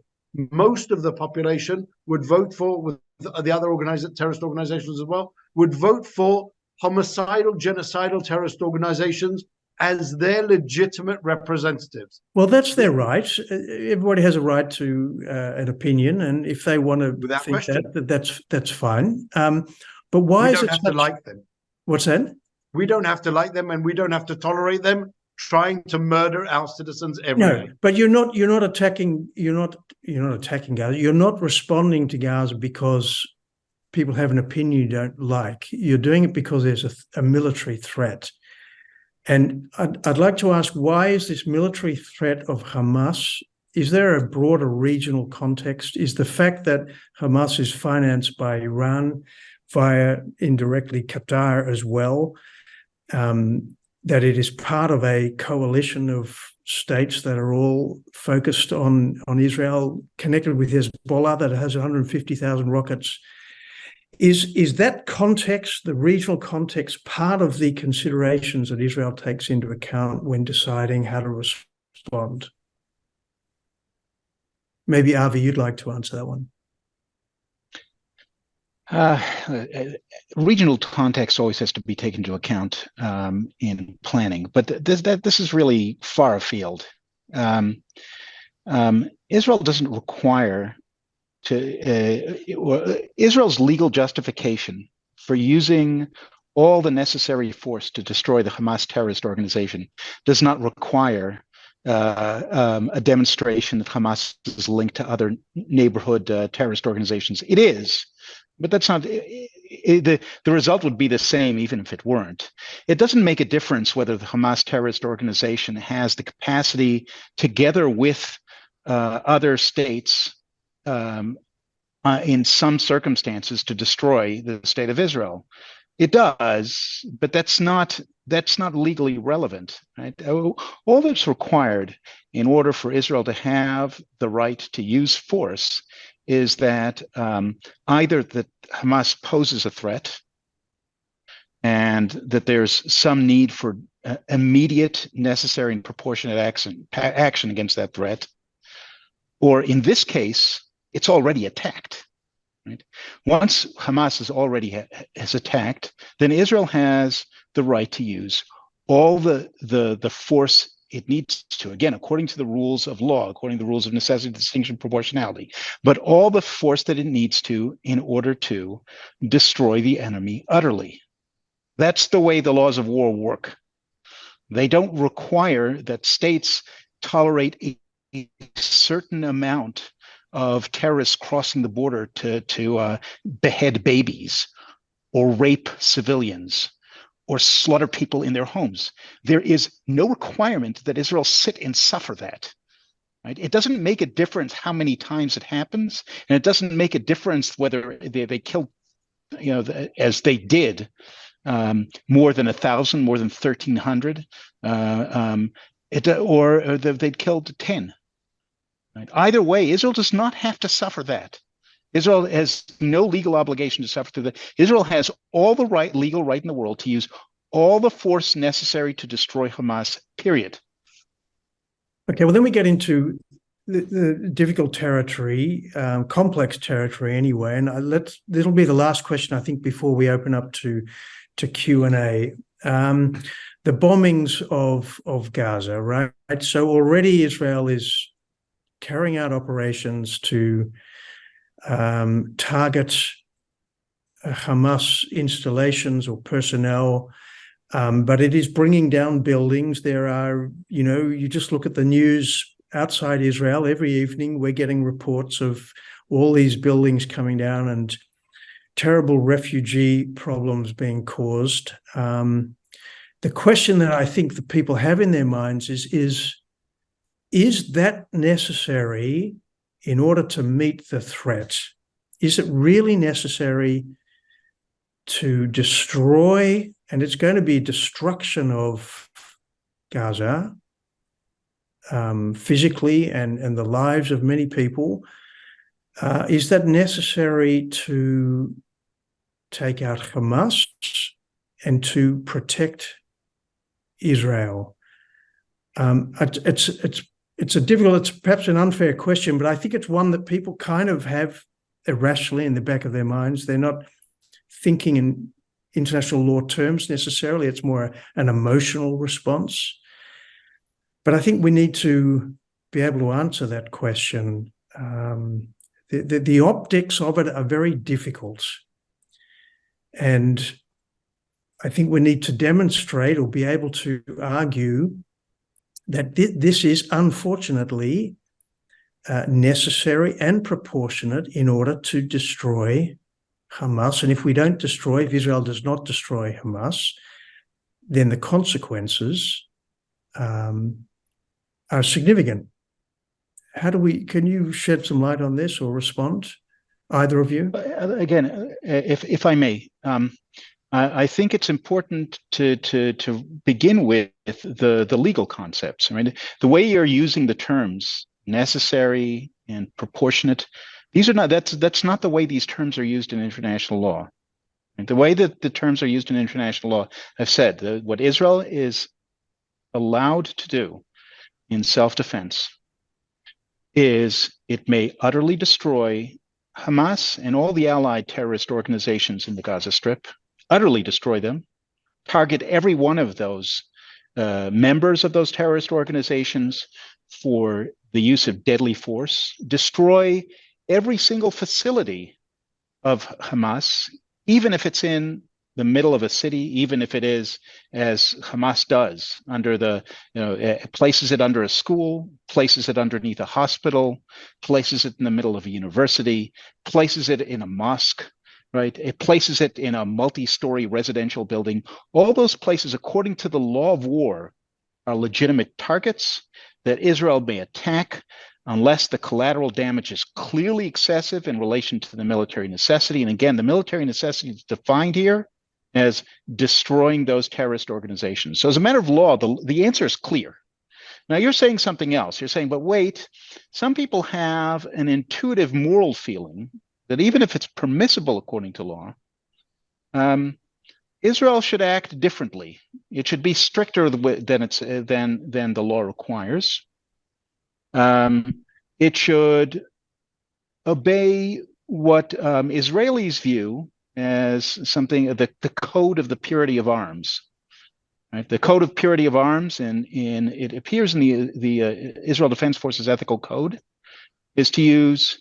Most of the population would vote for, with the other terrorist organizations as well, would vote for homicidal, genocidal terrorist organizations as their legitimate representatives. Well, that's their right. Everybody has a right to an opinion, and if they want to think that's fine. But why is it we don't have to like them? What's that? We don't have to like them, and we don't have to tolerate them. trying to murder our citizens every day. But you're not attacking Gaza. You're not responding to Gaza because people have an opinion you don't like. You're doing it because there's a military threat. And I'd like to ask, why is this military threat of Hamas? Is there a broader regional context? Is the fact that Hamas is financed by Iran via indirectly Qatar as well, that it is part of a coalition of states that are all focused on Israel, connected with Hezbollah that has 150,000 rockets? Is that context, the regional context, part of the considerations that Israel takes into account when deciding how to respond? Maybe, Avi, you'd like to answer that one. Regional context always has to be taken into account in planning, but this is really far afield. Israel doesn't require Israel's legal justification for using all the necessary force to destroy the Hamas terrorist organization does not require a demonstration that Hamas is linked to other neighborhood terrorist organizations. It is, but that's not the result would be the same even if it weren't. It doesn't make a difference whether the Hamas terrorist organization has the capacity, together with other states, in some circumstances, to destroy the state of Israel. It does, but that's not legally relevant, right? All that's required in order for Israel to have the right to use force is that either that Hamas poses a threat and that there's some need for immediate, necessary, and proportionate action against that threat, or in this case, it's already attacked. Right? Once Hamas has attacked, then Israel has the right to use all the force it needs to, again, according to the rules of law, according to the rules of necessity, distinction, proportionality, but all the force that it needs to in order to destroy the enemy utterly. That's the way the laws of war work. They don't require that states tolerate a certain amount of terrorists crossing the border to behead babies or rape civilians or slaughter people in their homes. There is no requirement that Israel sit and suffer that. Right? It doesn't make a difference how many times it happens, and it doesn't make a difference whether they killed, as they did, more than 1,000, more than 1,300, or they'd killed 10. Right? Either way, Israel does not have to suffer that. Israel has no legal obligation to suffer through that. Israel has all the legal right in the world to use all the force necessary to destroy Hamas, period. Okay, well, then we get into the difficult territory, complex territory anyway. And this'll be the last question, I think, before we open up to Q&A. The bombings of Gaza, right? So already Israel is carrying out operations to target Hamas installations or personnel, but it is bringing down buildings. There are, you just look at the news outside Israel every evening, we're getting reports of all these buildings coming down and terrible refugee problems being caused. The question that I think the people have in their minds is that necessary in order to meet the threat? Is it really necessary to destroy, and it's going to be destruction of Gaza, physically and the lives of many people? Is that necessary to take out Hamas and to protect Israel? It's perhaps an unfair question, but I think it's one that people kind of have irrationally in the back of their minds. They're not thinking in international law terms necessarily. It's more an emotional response. But I think we need to be able to answer that question. The optics of it are very difficult. And I think we need to demonstrate or be able to argue that this is unfortunately necessary and proportionate in order to destroy Hamas. And if we don't destroy, if Israel does not destroy Hamas, then the consequences are significant. Can you shed some light on this or respond, either of you? Again, if I may, I think it's important to begin with the legal concepts. I mean, the way you're using the terms necessary and proportionate, these are not. That's not the way these terms are used in international law. And the way that the terms are used in international law, I've said what Israel is allowed to do in self-defense is it may utterly destroy Hamas and all the allied terrorist organizations in the Gaza Strip, utterly destroy them, target every one of those members of those terrorist organizations for the use of deadly force, destroy every single facility of Hamas, even if it's in the middle of a city, even if it is, as Hamas does, under places it under a school, places it underneath a hospital, places it in the middle of a university, places it in a mosque, right? It places it in a multi-story residential building. All those places, according to the law of war, are legitimate targets that Israel may attack unless the collateral damage is clearly excessive in relation to the military necessity. And again, the military necessity is defined here as destroying those terrorist organizations. So as a matter of law, the answer is clear. Now you're saying something else. You're saying, but wait, some people have an intuitive moral feeling that even if it's permissible according to law, Israel should act differently. It should be stricter than the law requires. It should obey what Israelis view as something, the code of the purity of arms. Right? The code of purity of arms, and it appears in the Israel Defense Forces ethical code, is to use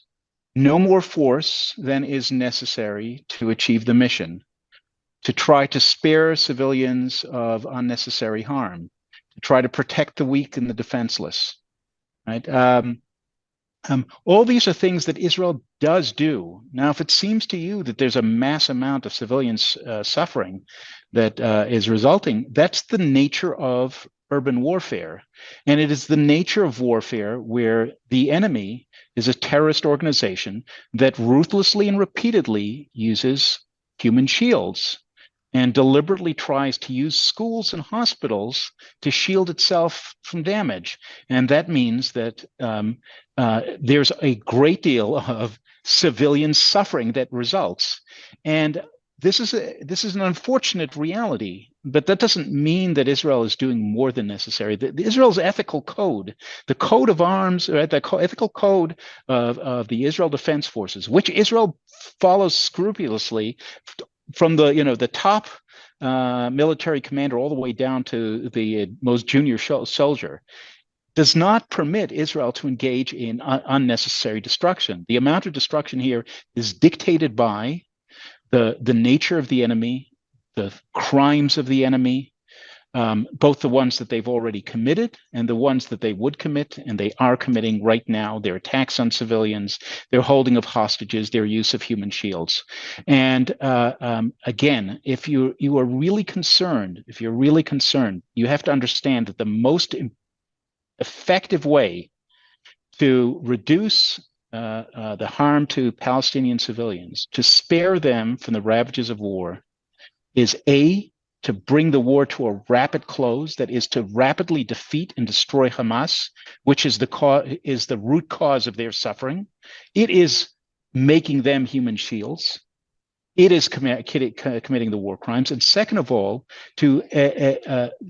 no more force than is necessary to achieve the mission, to try to spare civilians of unnecessary harm, to try to protect the weak and the defenseless. Right? All these are things that Israel does do. Now, if it seems to you that there's a mass amount of civilians suffering that is resulting, that's the nature of urban warfare. And it is the nature of warfare where the enemy is a terrorist organization that ruthlessly and repeatedly uses human shields and deliberately tries to use schools and hospitals to shield itself from damage. And that means that there's a great deal of civilian suffering that results. And this is an unfortunate reality, but that doesn't mean that Israel is doing more than necessary. Israel's ethical code, the code of arms, the ethical code of the Israel Defense Forces, which Israel follows scrupulously from the top military commander all the way down to the most junior soldier, does not permit Israel to engage in unnecessary destruction. The amount of destruction here is dictated by the nature of the enemy, the crimes of the enemy, both the ones that they've already committed and the ones that they would commit and they are committing right now, their attacks on civilians, their holding of hostages, their use of human shields. And again, if you are really concerned, you have to understand that the most effective way to reduce the harm to Palestinian civilians, to spare them from the ravages of war, is to bring the war to a rapid close, that is to rapidly defeat and destroy Hamas, which is the root cause of their suffering. It is making them human shields. It is committing the war crimes. And second of all, to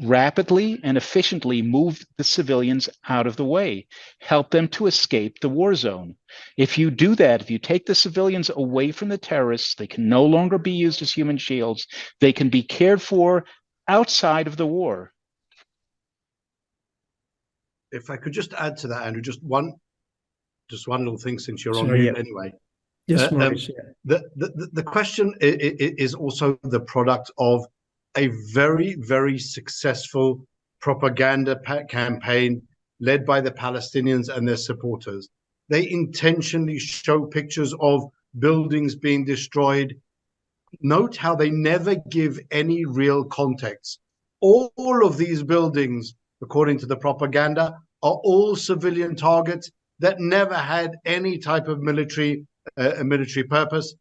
rapidly and efficiently move the civilians out of the way, help them to escape the war zone. If you do that, if you take the civilians away from the terrorists, they can no longer be used as human shields. They can be cared for outside of the war. If I could just add to that, Andrew, just one little thing, since you're on mute anyway. Yes, Maurice. The question is also the product of a very, very successful propaganda campaign led by the Palestinians and their supporters. They intentionally show pictures of buildings being destroyed. Note how they never give any real context. All of these buildings, according to the propaganda, are all civilian targets that never had any type of military purpose.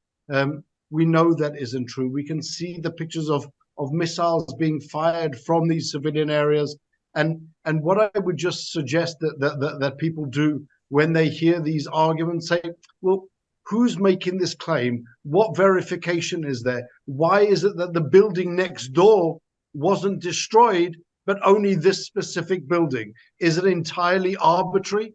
We know that isn't true. We can see the pictures of missiles being fired from these civilian areas. And what I would just suggest that people do when they hear these arguments, say, well, who's making this claim? What verification is there? Why is it that the building next door wasn't destroyed, but only this specific building? Is it entirely arbitrary?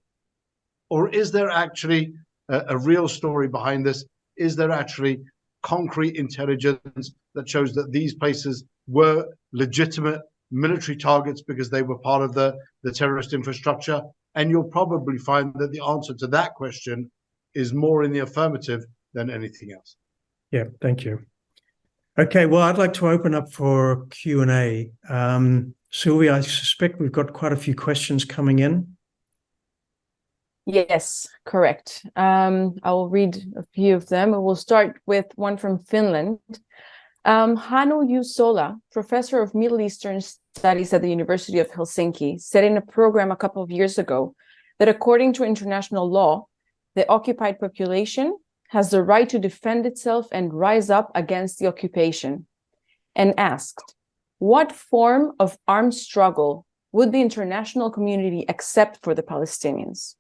Or is there actually a real story behind this? Is there actually concrete intelligence that shows that these places were legitimate military targets because they were part of the terrorist infrastructure? And you'll probably find that the answer to that question is more in the affirmative than anything else. Yeah, thank you. Okay, well, I'd like to open up for Q&A. Sylvia, I suspect we've got quite a few questions coming in. Yes, correct. I will read a few of them. We'll start with one from Finland. Hano Yola, professor of Middle Eastern Studies at the University of Helsinki, said in a program a couple of years ago that according to international law, the occupied population has the right to defend itself and rise up against the occupation, and asked, what form of armed struggle would the international community accept for the Palestinians?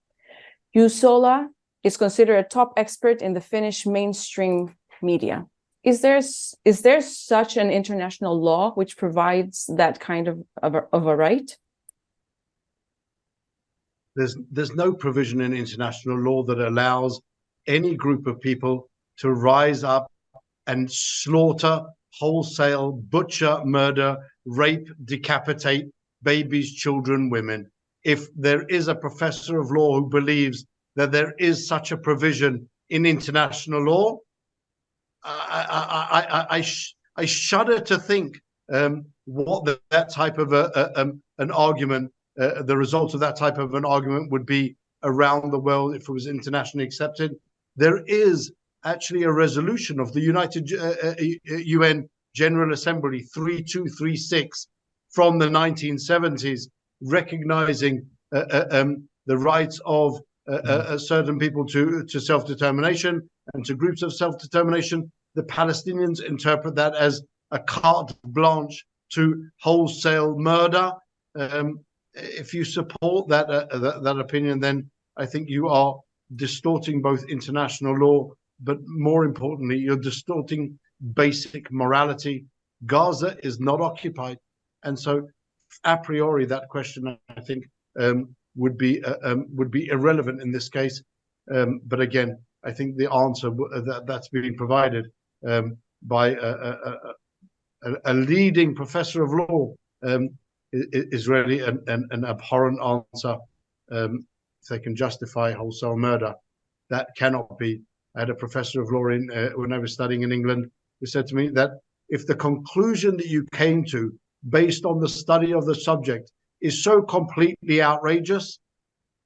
Yola is considered a top expert in the Finnish mainstream media. Is there such an international law which provides that kind of a right? There's no provision in international law that allows any group of people to rise up and slaughter, wholesale, butcher, murder, rape, decapitate babies, children, women. If there is a professor of law who believes that there is such a provision in international law, I shudder to think what that type of an argument, the result of that type of an argument would be around the world if it was internationally accepted. There is actually a resolution of the United UN General Assembly 3236 from the 1970s recognizing the rights of certain people to self-determination and to groups of self-determination. The Palestinians interpret that as a carte blanche to wholesale murder. If you support that opinion, then I think you are distorting both international law, but more importantly, you're distorting basic morality. Gaza is not occupied, and so a priori that question, I think, would be irrelevant in this case. But again, I think the answer that's being provided by a leading professor of law is really an abhorrent answer. If they can justify wholesale murder, that cannot be. I had a professor of law when I was studying in England who said to me that if the conclusion that you came to based on the study of the subject is so completely outrageous,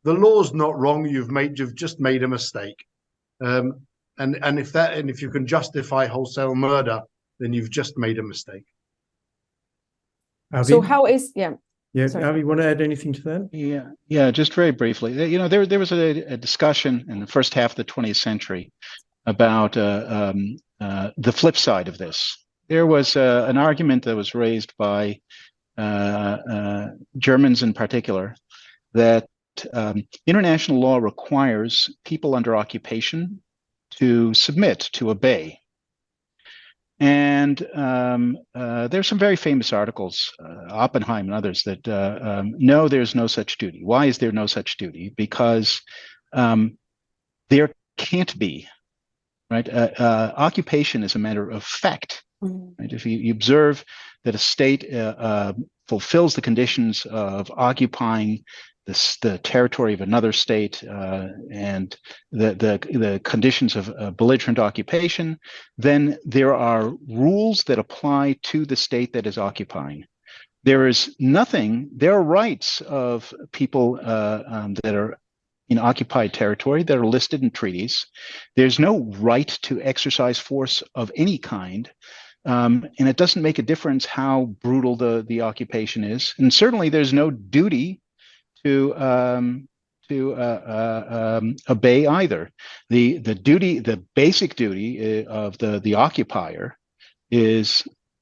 the law's not wrong. You've just made a mistake. And if you can justify wholesale murder, then you've just made a mistake. Avi? So how is Yeah, sorry. Avi, you want to add anything to that? Yeah, just very briefly. You know, there was a discussion in the first half of the 20th century about the flip side of this. There was an argument that was raised by Germans in particular that international law requires people under occupation to submit, to obey. And there's some very famous articles, Oppenheim and others, that no, there's no such duty. Why is there no such duty? Because there can't be, right? Occupation is a matter of fact. Right? If you observe that a state fulfills the conditions of occupying the territory of another state and the conditions of belligerent occupation, then there are rules that apply to the state that is occupying. there is nothing. There are rights of people that are in occupied territory that are listed in treaties. There's no right to exercise force of any kind. And it doesn't make a difference how brutal the occupation is. And certainly there's no duty to obey either. The basic duty of the occupier is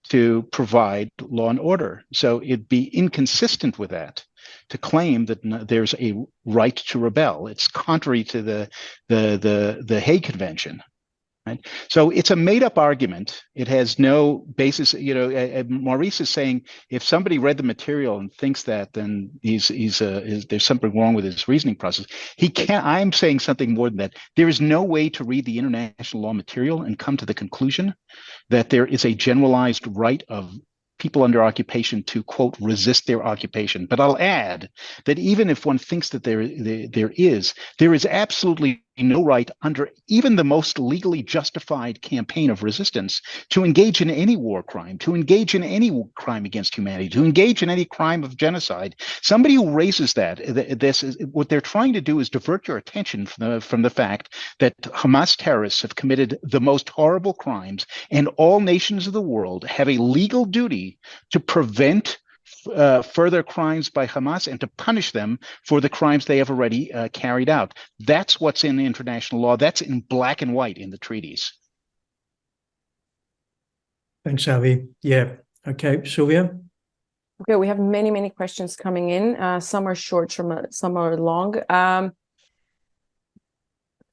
to provide law and order. So it'd be inconsistent with that to claim that there's a right to rebel. It's contrary to the Hague Convention. Right? So it's a made-up argument. It has no basis. Maurice is saying if somebody read the material and thinks that, then there's something wrong with his reasoning process. He can't. I'm saying something more than that. There is no way to read the international law material and come to the conclusion that there is a generalized right of people under occupation to, quote, resist their occupation. But I'll add that even if one thinks that there is absolutely no right under even the most legally justified campaign of resistance to engage in any war crime, to engage in any crime against humanity, to engage in any crime of genocide. Somebody who raises this is what they're trying to do is divert your attention from the fact that Hamas terrorists have committed the most horrible crimes, and all nations of the world have a legal duty to prevent further crimes by Hamas and to punish them for the crimes they have already carried out. That's what's in international law. That's in black and white in the treaties. Thanks, Avi. Yeah. Okay, Sylvia? Okay, we have many questions coming in. Some are short, some are long.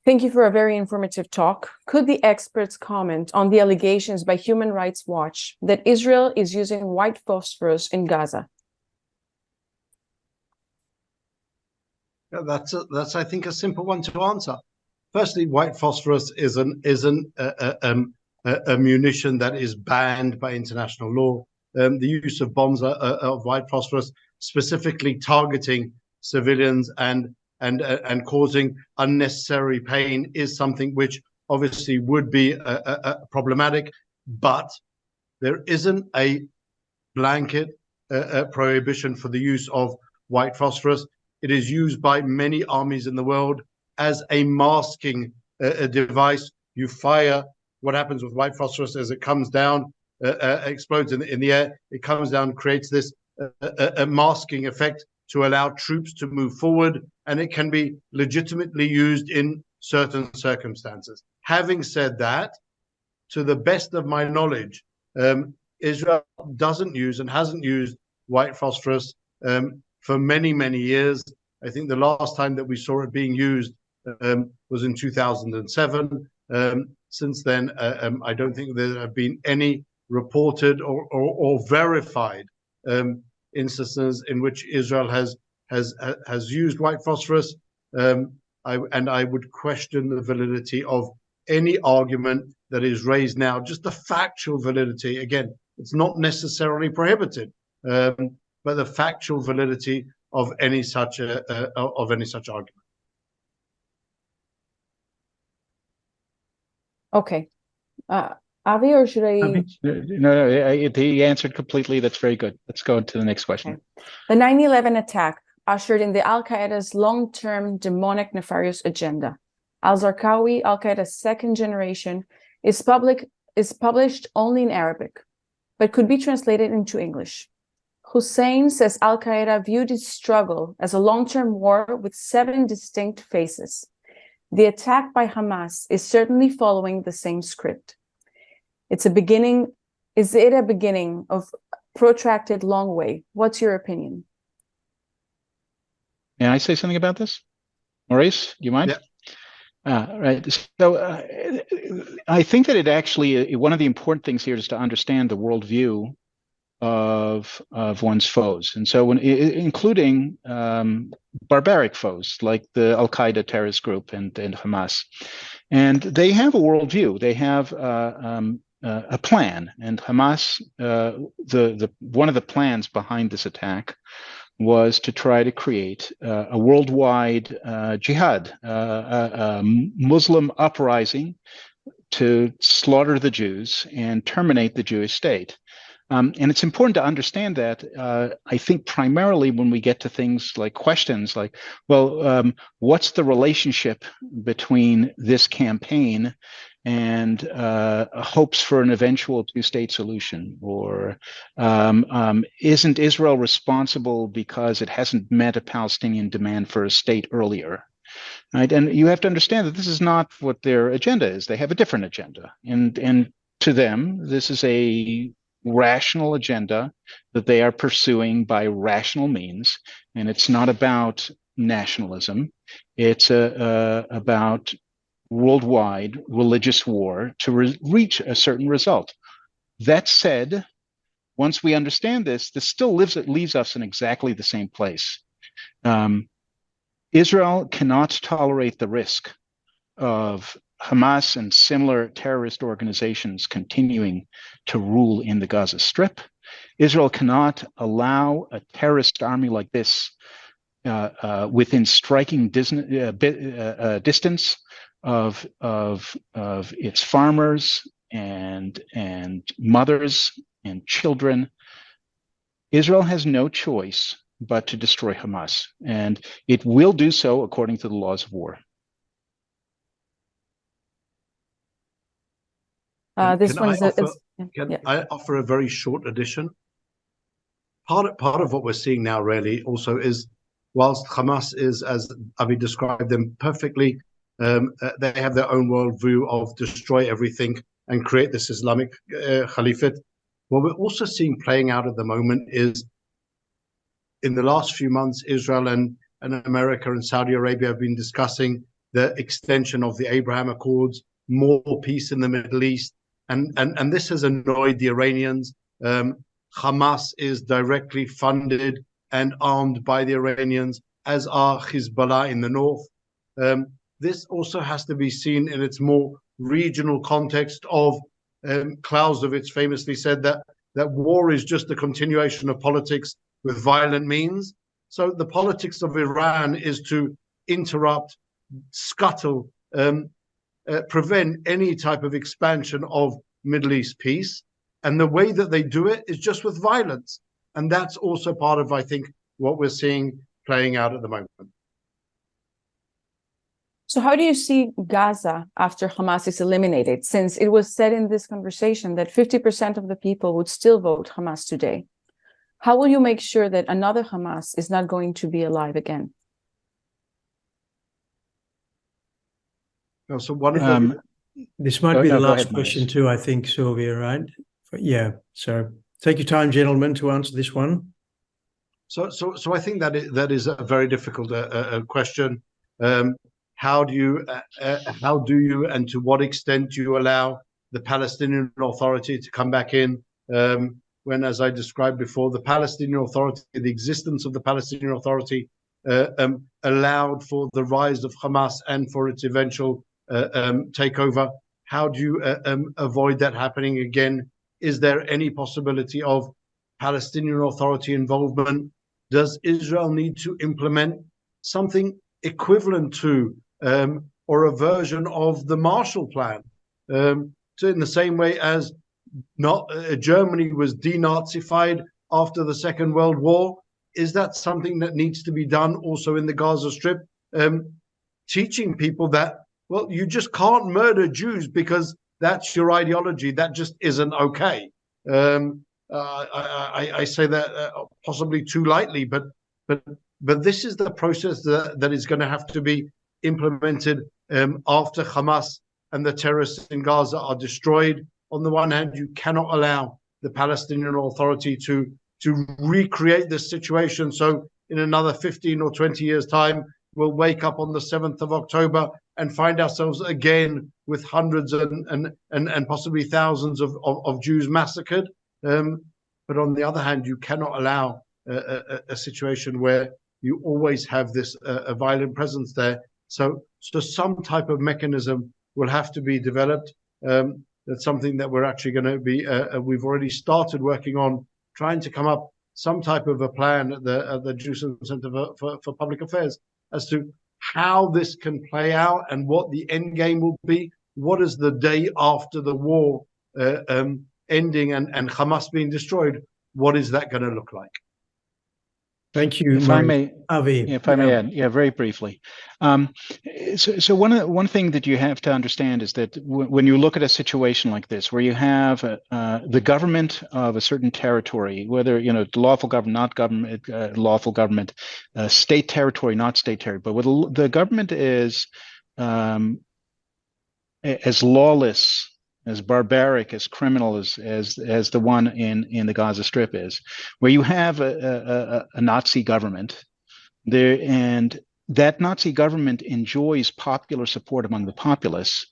Thank you for a very informative talk. Could the experts comment on the allegations by Human Rights Watch that Israel is using white phosphorus in Gaza? Yeah, that's I think a simple one to answer. Firstly, white phosphorus isn't a munition that is banned by international law. The use of bombs of white phosphorus, specifically targeting civilians and causing unnecessary pain, is something which obviously would be problematic, but there isn't a blanket prohibition for the use of white phosphorus. It is used by many armies in the world as a masking device. You fire, what happens with white phosphorus as it comes down, explodes in the air, it comes down, creates this a masking effect to allow troops to move forward, and it can be legitimately used in certain circumstances. Having said that, to the best of my knowledge, Israel doesn't use and hasn't used white phosphorus for many years. I think the last time that we saw it being used was in 2007. Since then, I don't think there have been any reported or verified instances in which Israel has used white phosphorus, I would question the validity of any argument that is raised now. Just the factual validity. Again, it's not necessarily prohibited, but the factual validity of any such argument. Okay. Avi, or should I? No, he answered completely. That's very good. Let's go to the next question. Okay. The 9/11 attack ushered in the Al-Qaeda's long-term demonic nefarious agenda. Al-Zarqawi, Al-Qaeda's second generation, is published only in Arabic, but could be translated into English. Hussein says Al-Qaeda viewed its struggle as a long-term war with 7 distinct phases. The attack by Hamas is certainly following the same script. Is it a beginning of protracted long way? What's your opinion? May I say something about this? Maurice, you mind? Yeah. Right. So I think that it actually, one of the important things here is to understand the worldview of one's foes. And so including barbaric foes like the Al-Qaeda terrorist group and Hamas. And they have a worldview. They have a plan. And Hamas, one of the plans behind this attack was to try to create a worldwide jihad, a Muslim uprising to slaughter the Jews and terminate the Jewish state. And it's important to understand that, I think primarily when we get to things like questions like, well, what's the relationship between this campaign and hopes for an eventual two-state solution? Or isn't Israel responsible because it hasn't met a Palestinian demand for a state earlier? Right? And you have to understand that this is not what their agenda is. They have a different agenda. And to them, this is a rational agenda that they are pursuing by rational means. And it's not about nationalism. It's about worldwide religious war to reach a certain result. That said, once we understand this, this still leaves us in exactly the same place. Israel cannot tolerate the risk of Hamas and similar terrorist organizations continuing to rule in the Gaza Strip. Israel cannot allow a terrorist army like this within striking distance of its farmers and mothers and children. Israel has no choice but to destroy Hamas, and it will do so according to the laws of war. I offer a very short addition? Part of what we're seeing now really also is, whilst Hamas is, as Avi described them perfectly, they have their own worldview of destroy everything and create this Islamic Caliphate. What we're also seeing playing out at the moment is, in the last few months, Israel and America and Saudi Arabia have been discussing the extension of the Abraham Accords, more peace in the Middle East, and this has annoyed the Iranians. Hamas is directly funded and armed by the Iranians, as are Hezbollah in the north. This also has to be seen in its more regional context of Clausewitz famously said that war is just a continuation of politics with violent means. So the politics of Iran is to interrupt, scuttle, prevent any type of expansion of Middle East peace. And the way that they do it is just with violence. And that's also part of, I think, what we're seeing playing out at the moment. So how do you see Gaza after Hamas is eliminated? Since it was said in this conversation that 50% of the people would still vote Hamas today. How will you make sure that another Hamas is not going to be alive again? So one of this might be the last question too, I think, Sylvia, right? Yeah. So take your time, gentlemen, to answer this one. So I think that is a very difficult question. How do you and to what extent do you allow the Palestinian Authority to come back in? When, as I described before, the Palestinian Authority, the existence of the Palestinian Authority allowed for the rise of Hamas and for its eventual takeover. How do you avoid that happening again? Is there any possibility of Palestinian Authority involvement? Does Israel need to implement something equivalent to or a version of the Marshall Plan? So in the same way as Germany was denazified after the Second World War, is that something that needs to be done also in the Gaza Strip? Teaching people that, well, you just can't murder Jews because that's your ideology. That just isn't okay. I say that possibly too lightly, but this is the process that is going to have to be implemented after Hamas and the terrorists in Gaza are destroyed. On the one hand, you cannot allow the Palestinian Authority to recreate this situation. So in another 15 or 20 years' time, we'll wake up on the 7th of October and find ourselves again with hundreds and possibly thousands of Jews massacred. But on the other hand, you cannot allow a situation where you always have this a violent presence there. So some type of mechanism will have to be developed. That's something that we're actually going to be, we've already started working on, trying to come up some type of a plan at the Jerusalem Center for Public Affairs as to how this can play out and what the end game will be. What does the day after the war ending and Hamas being destroyed, what is that going to look like? Thank you, if I may, Avi. if I may add, very briefly. So one thing that you have to understand is that when you look at a situation like this, where you have the government of a certain territory, whether lawful government, not government, lawful government, state territory, not state territory, but what the government is as lawless, as barbaric, as criminal as the one in the Gaza Strip is, where you have a Nazi government there, and that Nazi government enjoys popular support among the populace.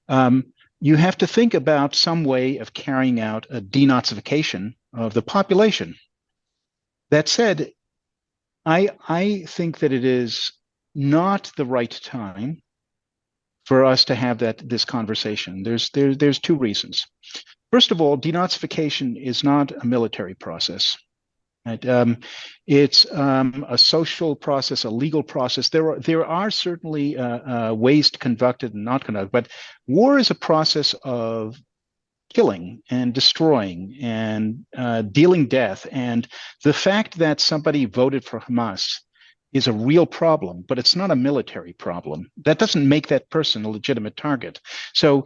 You have to think about some way of carrying out a denazification of the population. That said, I think that it is not the right time for us to have this conversation. There's two reasons. First of all, denazification is not a military process. Right? It's a social process, a legal process. There are certainly ways to conduct it and not conduct, but war is a process of killing and destroying and dealing death. And the fact that somebody voted for Hamas is a real problem, but it's not a military problem. That doesn't make that person a legitimate target. So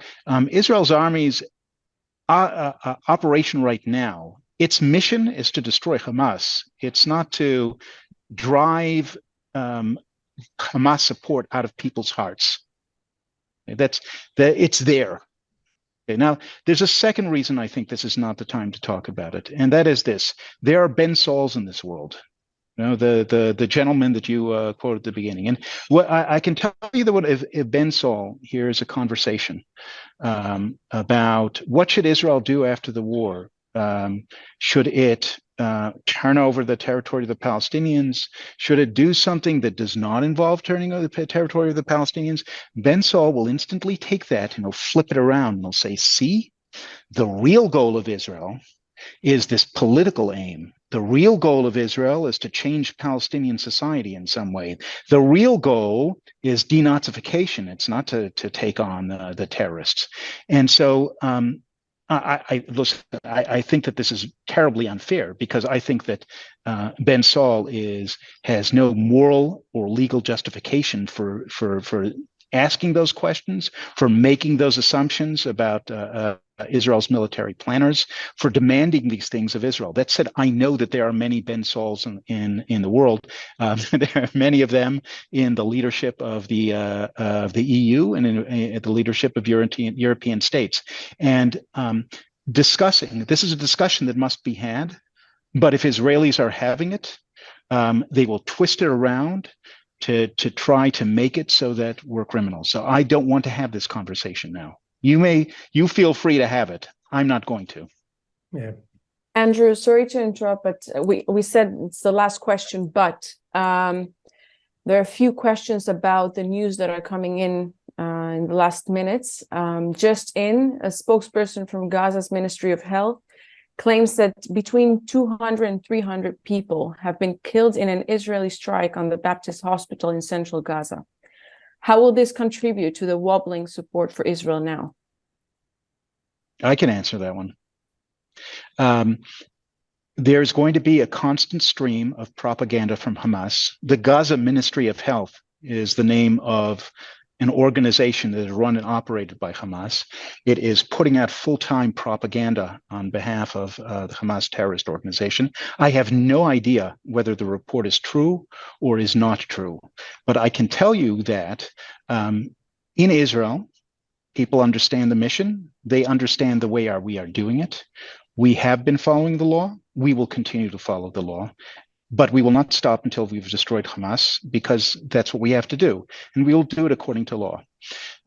Israel's army's operation right now, its mission is to destroy Hamas. It's not to drive Hamas support out of people's hearts. It's there. Okay, now, there's a second reason I think this is not the time to talk about it, and that is this. There are Ben Sauls in this world. The gentleman that you quoted at the beginning. And what I can tell you that if Ben Saul hears a conversation about what should Israel do after the war, should it turn over the territory of the Palestinians? Should it do something that does not involve turning over the territory of the Palestinians? Ben Saul will instantly take that and he'll flip it around and he'll say, see, the real goal of Israel is this political aim. The real goal of Israel is to change Palestinian society in some way. The real goal is denazification. It's not to take on the terrorists. And so I think that this is terribly unfair, because I think that Ben Saul has no moral or legal justification for asking those questions, for making those assumptions about Israel's military planners, for demanding these things of Israel. That said, I know that there are many Ben Sauls in the world. There are many of them in the leadership of the EU and in the leadership of European states. And discussing, this is a discussion that must be had, but if Israelis are having it, they will twist it around to try to make it so that we're criminals. So I don't want to have this conversation now. You feel free to have it. I'm not going to. Yeah. Andrew, sorry to interrupt, but we said it's the last question, but there are a few questions about the news that are coming in the last minutes. A spokesperson from Gaza's Ministry of Health claims that between 200 and 300 people have been killed in an Israeli strike on the Baptist hospital in central Gaza. How will this contribute to the wobbling support for Israel now? I can answer that one. There's going to be a constant stream of propaganda from Hamas. The Gaza Ministry of Health is the name of an organization that is run and operated by Hamas. It is putting out full-time propaganda on behalf of the Hamas terrorist organization. I have no idea whether the report is true or is not true, but I can tell you that in Israel, people understand the mission. They understand the way we are doing it. We have been following the law. We will continue to follow the law. But we will not stop until we've destroyed Hamas, because that's what we have to do. And we will do it according to law.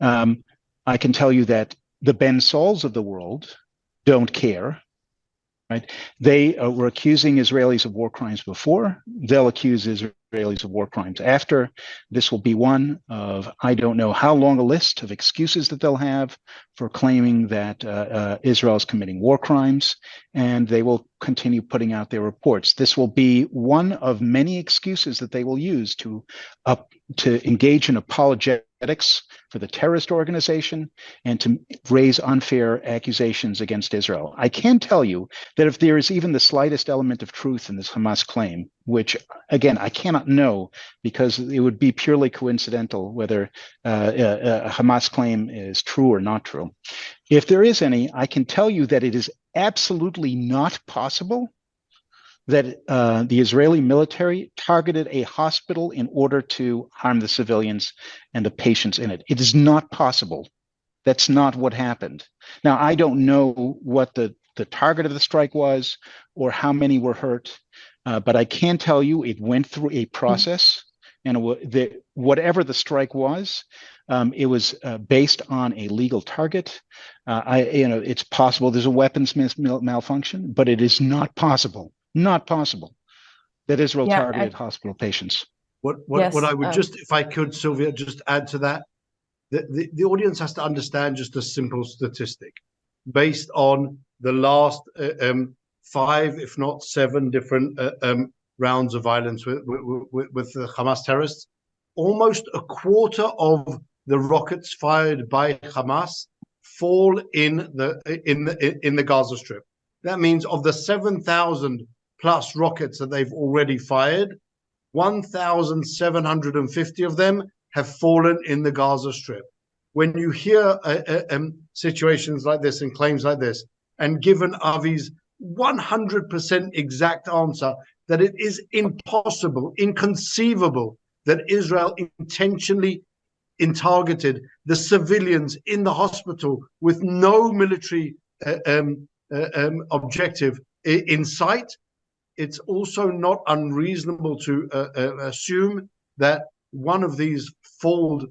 I can tell you that the Ben Sauls of the world don't care. Right? They were accusing Israelis of war crimes before. They'll accuse Israelis of war crimes after. This will be one of, I don't know how long a list of excuses that they'll have for claiming that Israel is committing war crimes, and they will continue putting out their reports. This will be one of many excuses that they will use to to engage in apologetics for the terrorist organization and to raise unfair accusations against Israel. I can tell you that if there is even the slightest element of truth in this Hamas claim, which again, I cannot know because it would be purely coincidental whether a Hamas claim is true or not true. If there is any, I can tell you that it is absolutely not possible that the Israeli military targeted a hospital in order to harm the civilians and the patients in it. It is not possible. That's not what happened. Now, I don't know what the target of the strike was or how many were hurt, but I can tell you it went through a process, and whatever the strike was, it was based on a legal target. It's possible there's a weapons malfunction, but it is not possible that Israel targeted hospital patients. What I would just, if I could, Sylvia, just add to that, the audience has to understand just a simple statistic based on the last 5, if not 7 different rounds of violence with the Hamas terrorists. Almost a quarter of the rockets fired by Hamas fall in the Gaza Strip. That means of the 7,000 plus rockets that they've already fired, 1,750 of them have fallen in the Gaza Strip. When you hear situations like this and claims like this, and given Avi's 100% exact answer that it is impossible, inconceivable that Israel intentionally targeted the civilians in the hospital with no military objective in sight, it's also not unreasonable to assume that one of these failed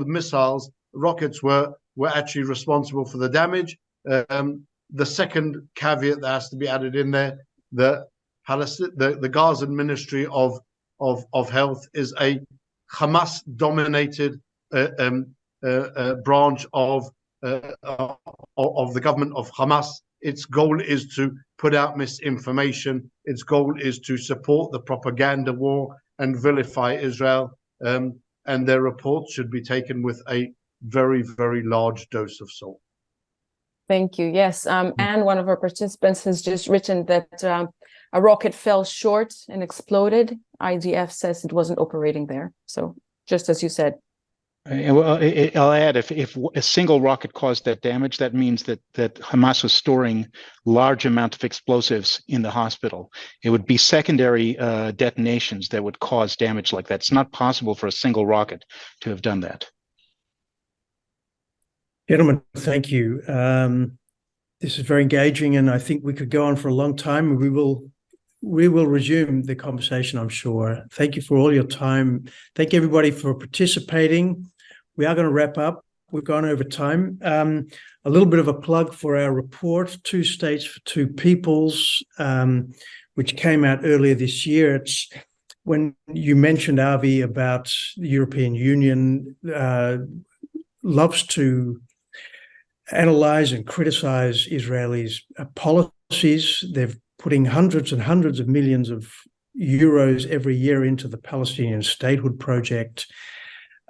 missiles rockets were actually responsible for the damage. The second caveat that has to be added in there, the Gaza Ministry of Health is a Hamas-dominated branch of the government of Hamas. Its goal is to put out misinformation. Its goal is to support the propaganda war and vilify Israel. And their reports should be taken with a very, very large dose of salt. Thank you. Yes. And one of our participants has just written that a rocket fell short and exploded. IDF says it wasn't operating there. So just as you said. Well, I'll add, if a single rocket caused that damage, that means that Hamas was storing large amounts of explosives in the hospital. It would be secondary detonations that would cause damage like that. It's not possible for a single rocket to have done that. Gentlemen, thank you. This is very engaging, and I think we could go on for a long time. We will resume the conversation, I'm sure. Thank you for all your time. Thank you, everybody, for participating. We are going to wrap up. We've gone over time. A little bit of a plug for our report, 2 States for 2 Peoples, which came out earlier this year. It's when you mentioned, Avi, about the European Union loves to analyze and criticize Israelis' policies. They're putting hundreds and hundreds of millions of euros every year into the Palestinian statehood project.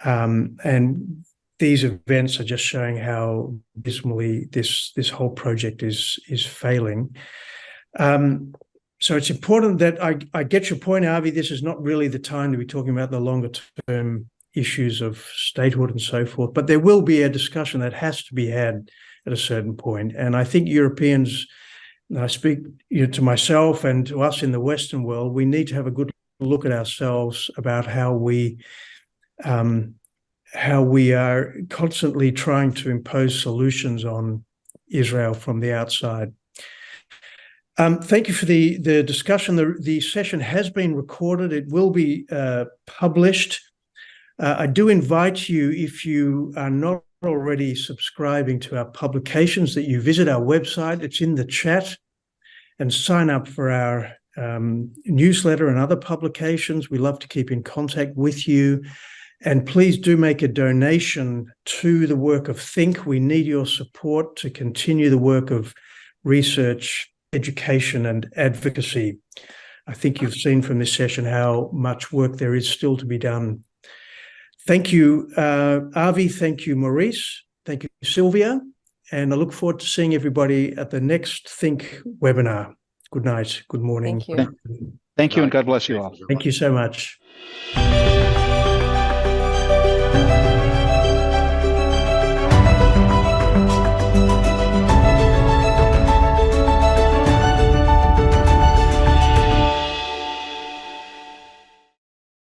And these events are just showing how dismally this whole project is failing. So it's important that I get your point, Avi. This is not really the time to be talking about the longer term issues of statehood and so forth, but there will be a discussion that has to be had at a certain point. And I think Europeans, and I speak to myself and to us in the Western world, we need to have a good look at ourselves about how we are constantly trying to impose solutions on Israel from the outside. Thank you for the discussion. The session has been recorded. It will be published. I do invite you, if you are not already subscribing to our publications, that you visit our website. It's in the chat, and sign up for our newsletter and other publications. We love to keep in contact with you. And please do make a donation to the work of Thinc. We need your support to continue the work of research, education, and advocacy. I think you've seen from this session how much work there is still to be done Thank you, Avi. Thank you, Maurice. Thank you, Sylvia. And I look forward to seeing everybody at the next Thinc webinar. Good night. Good morning. Thank you. Thank you, and God bless you all. Thank you so much.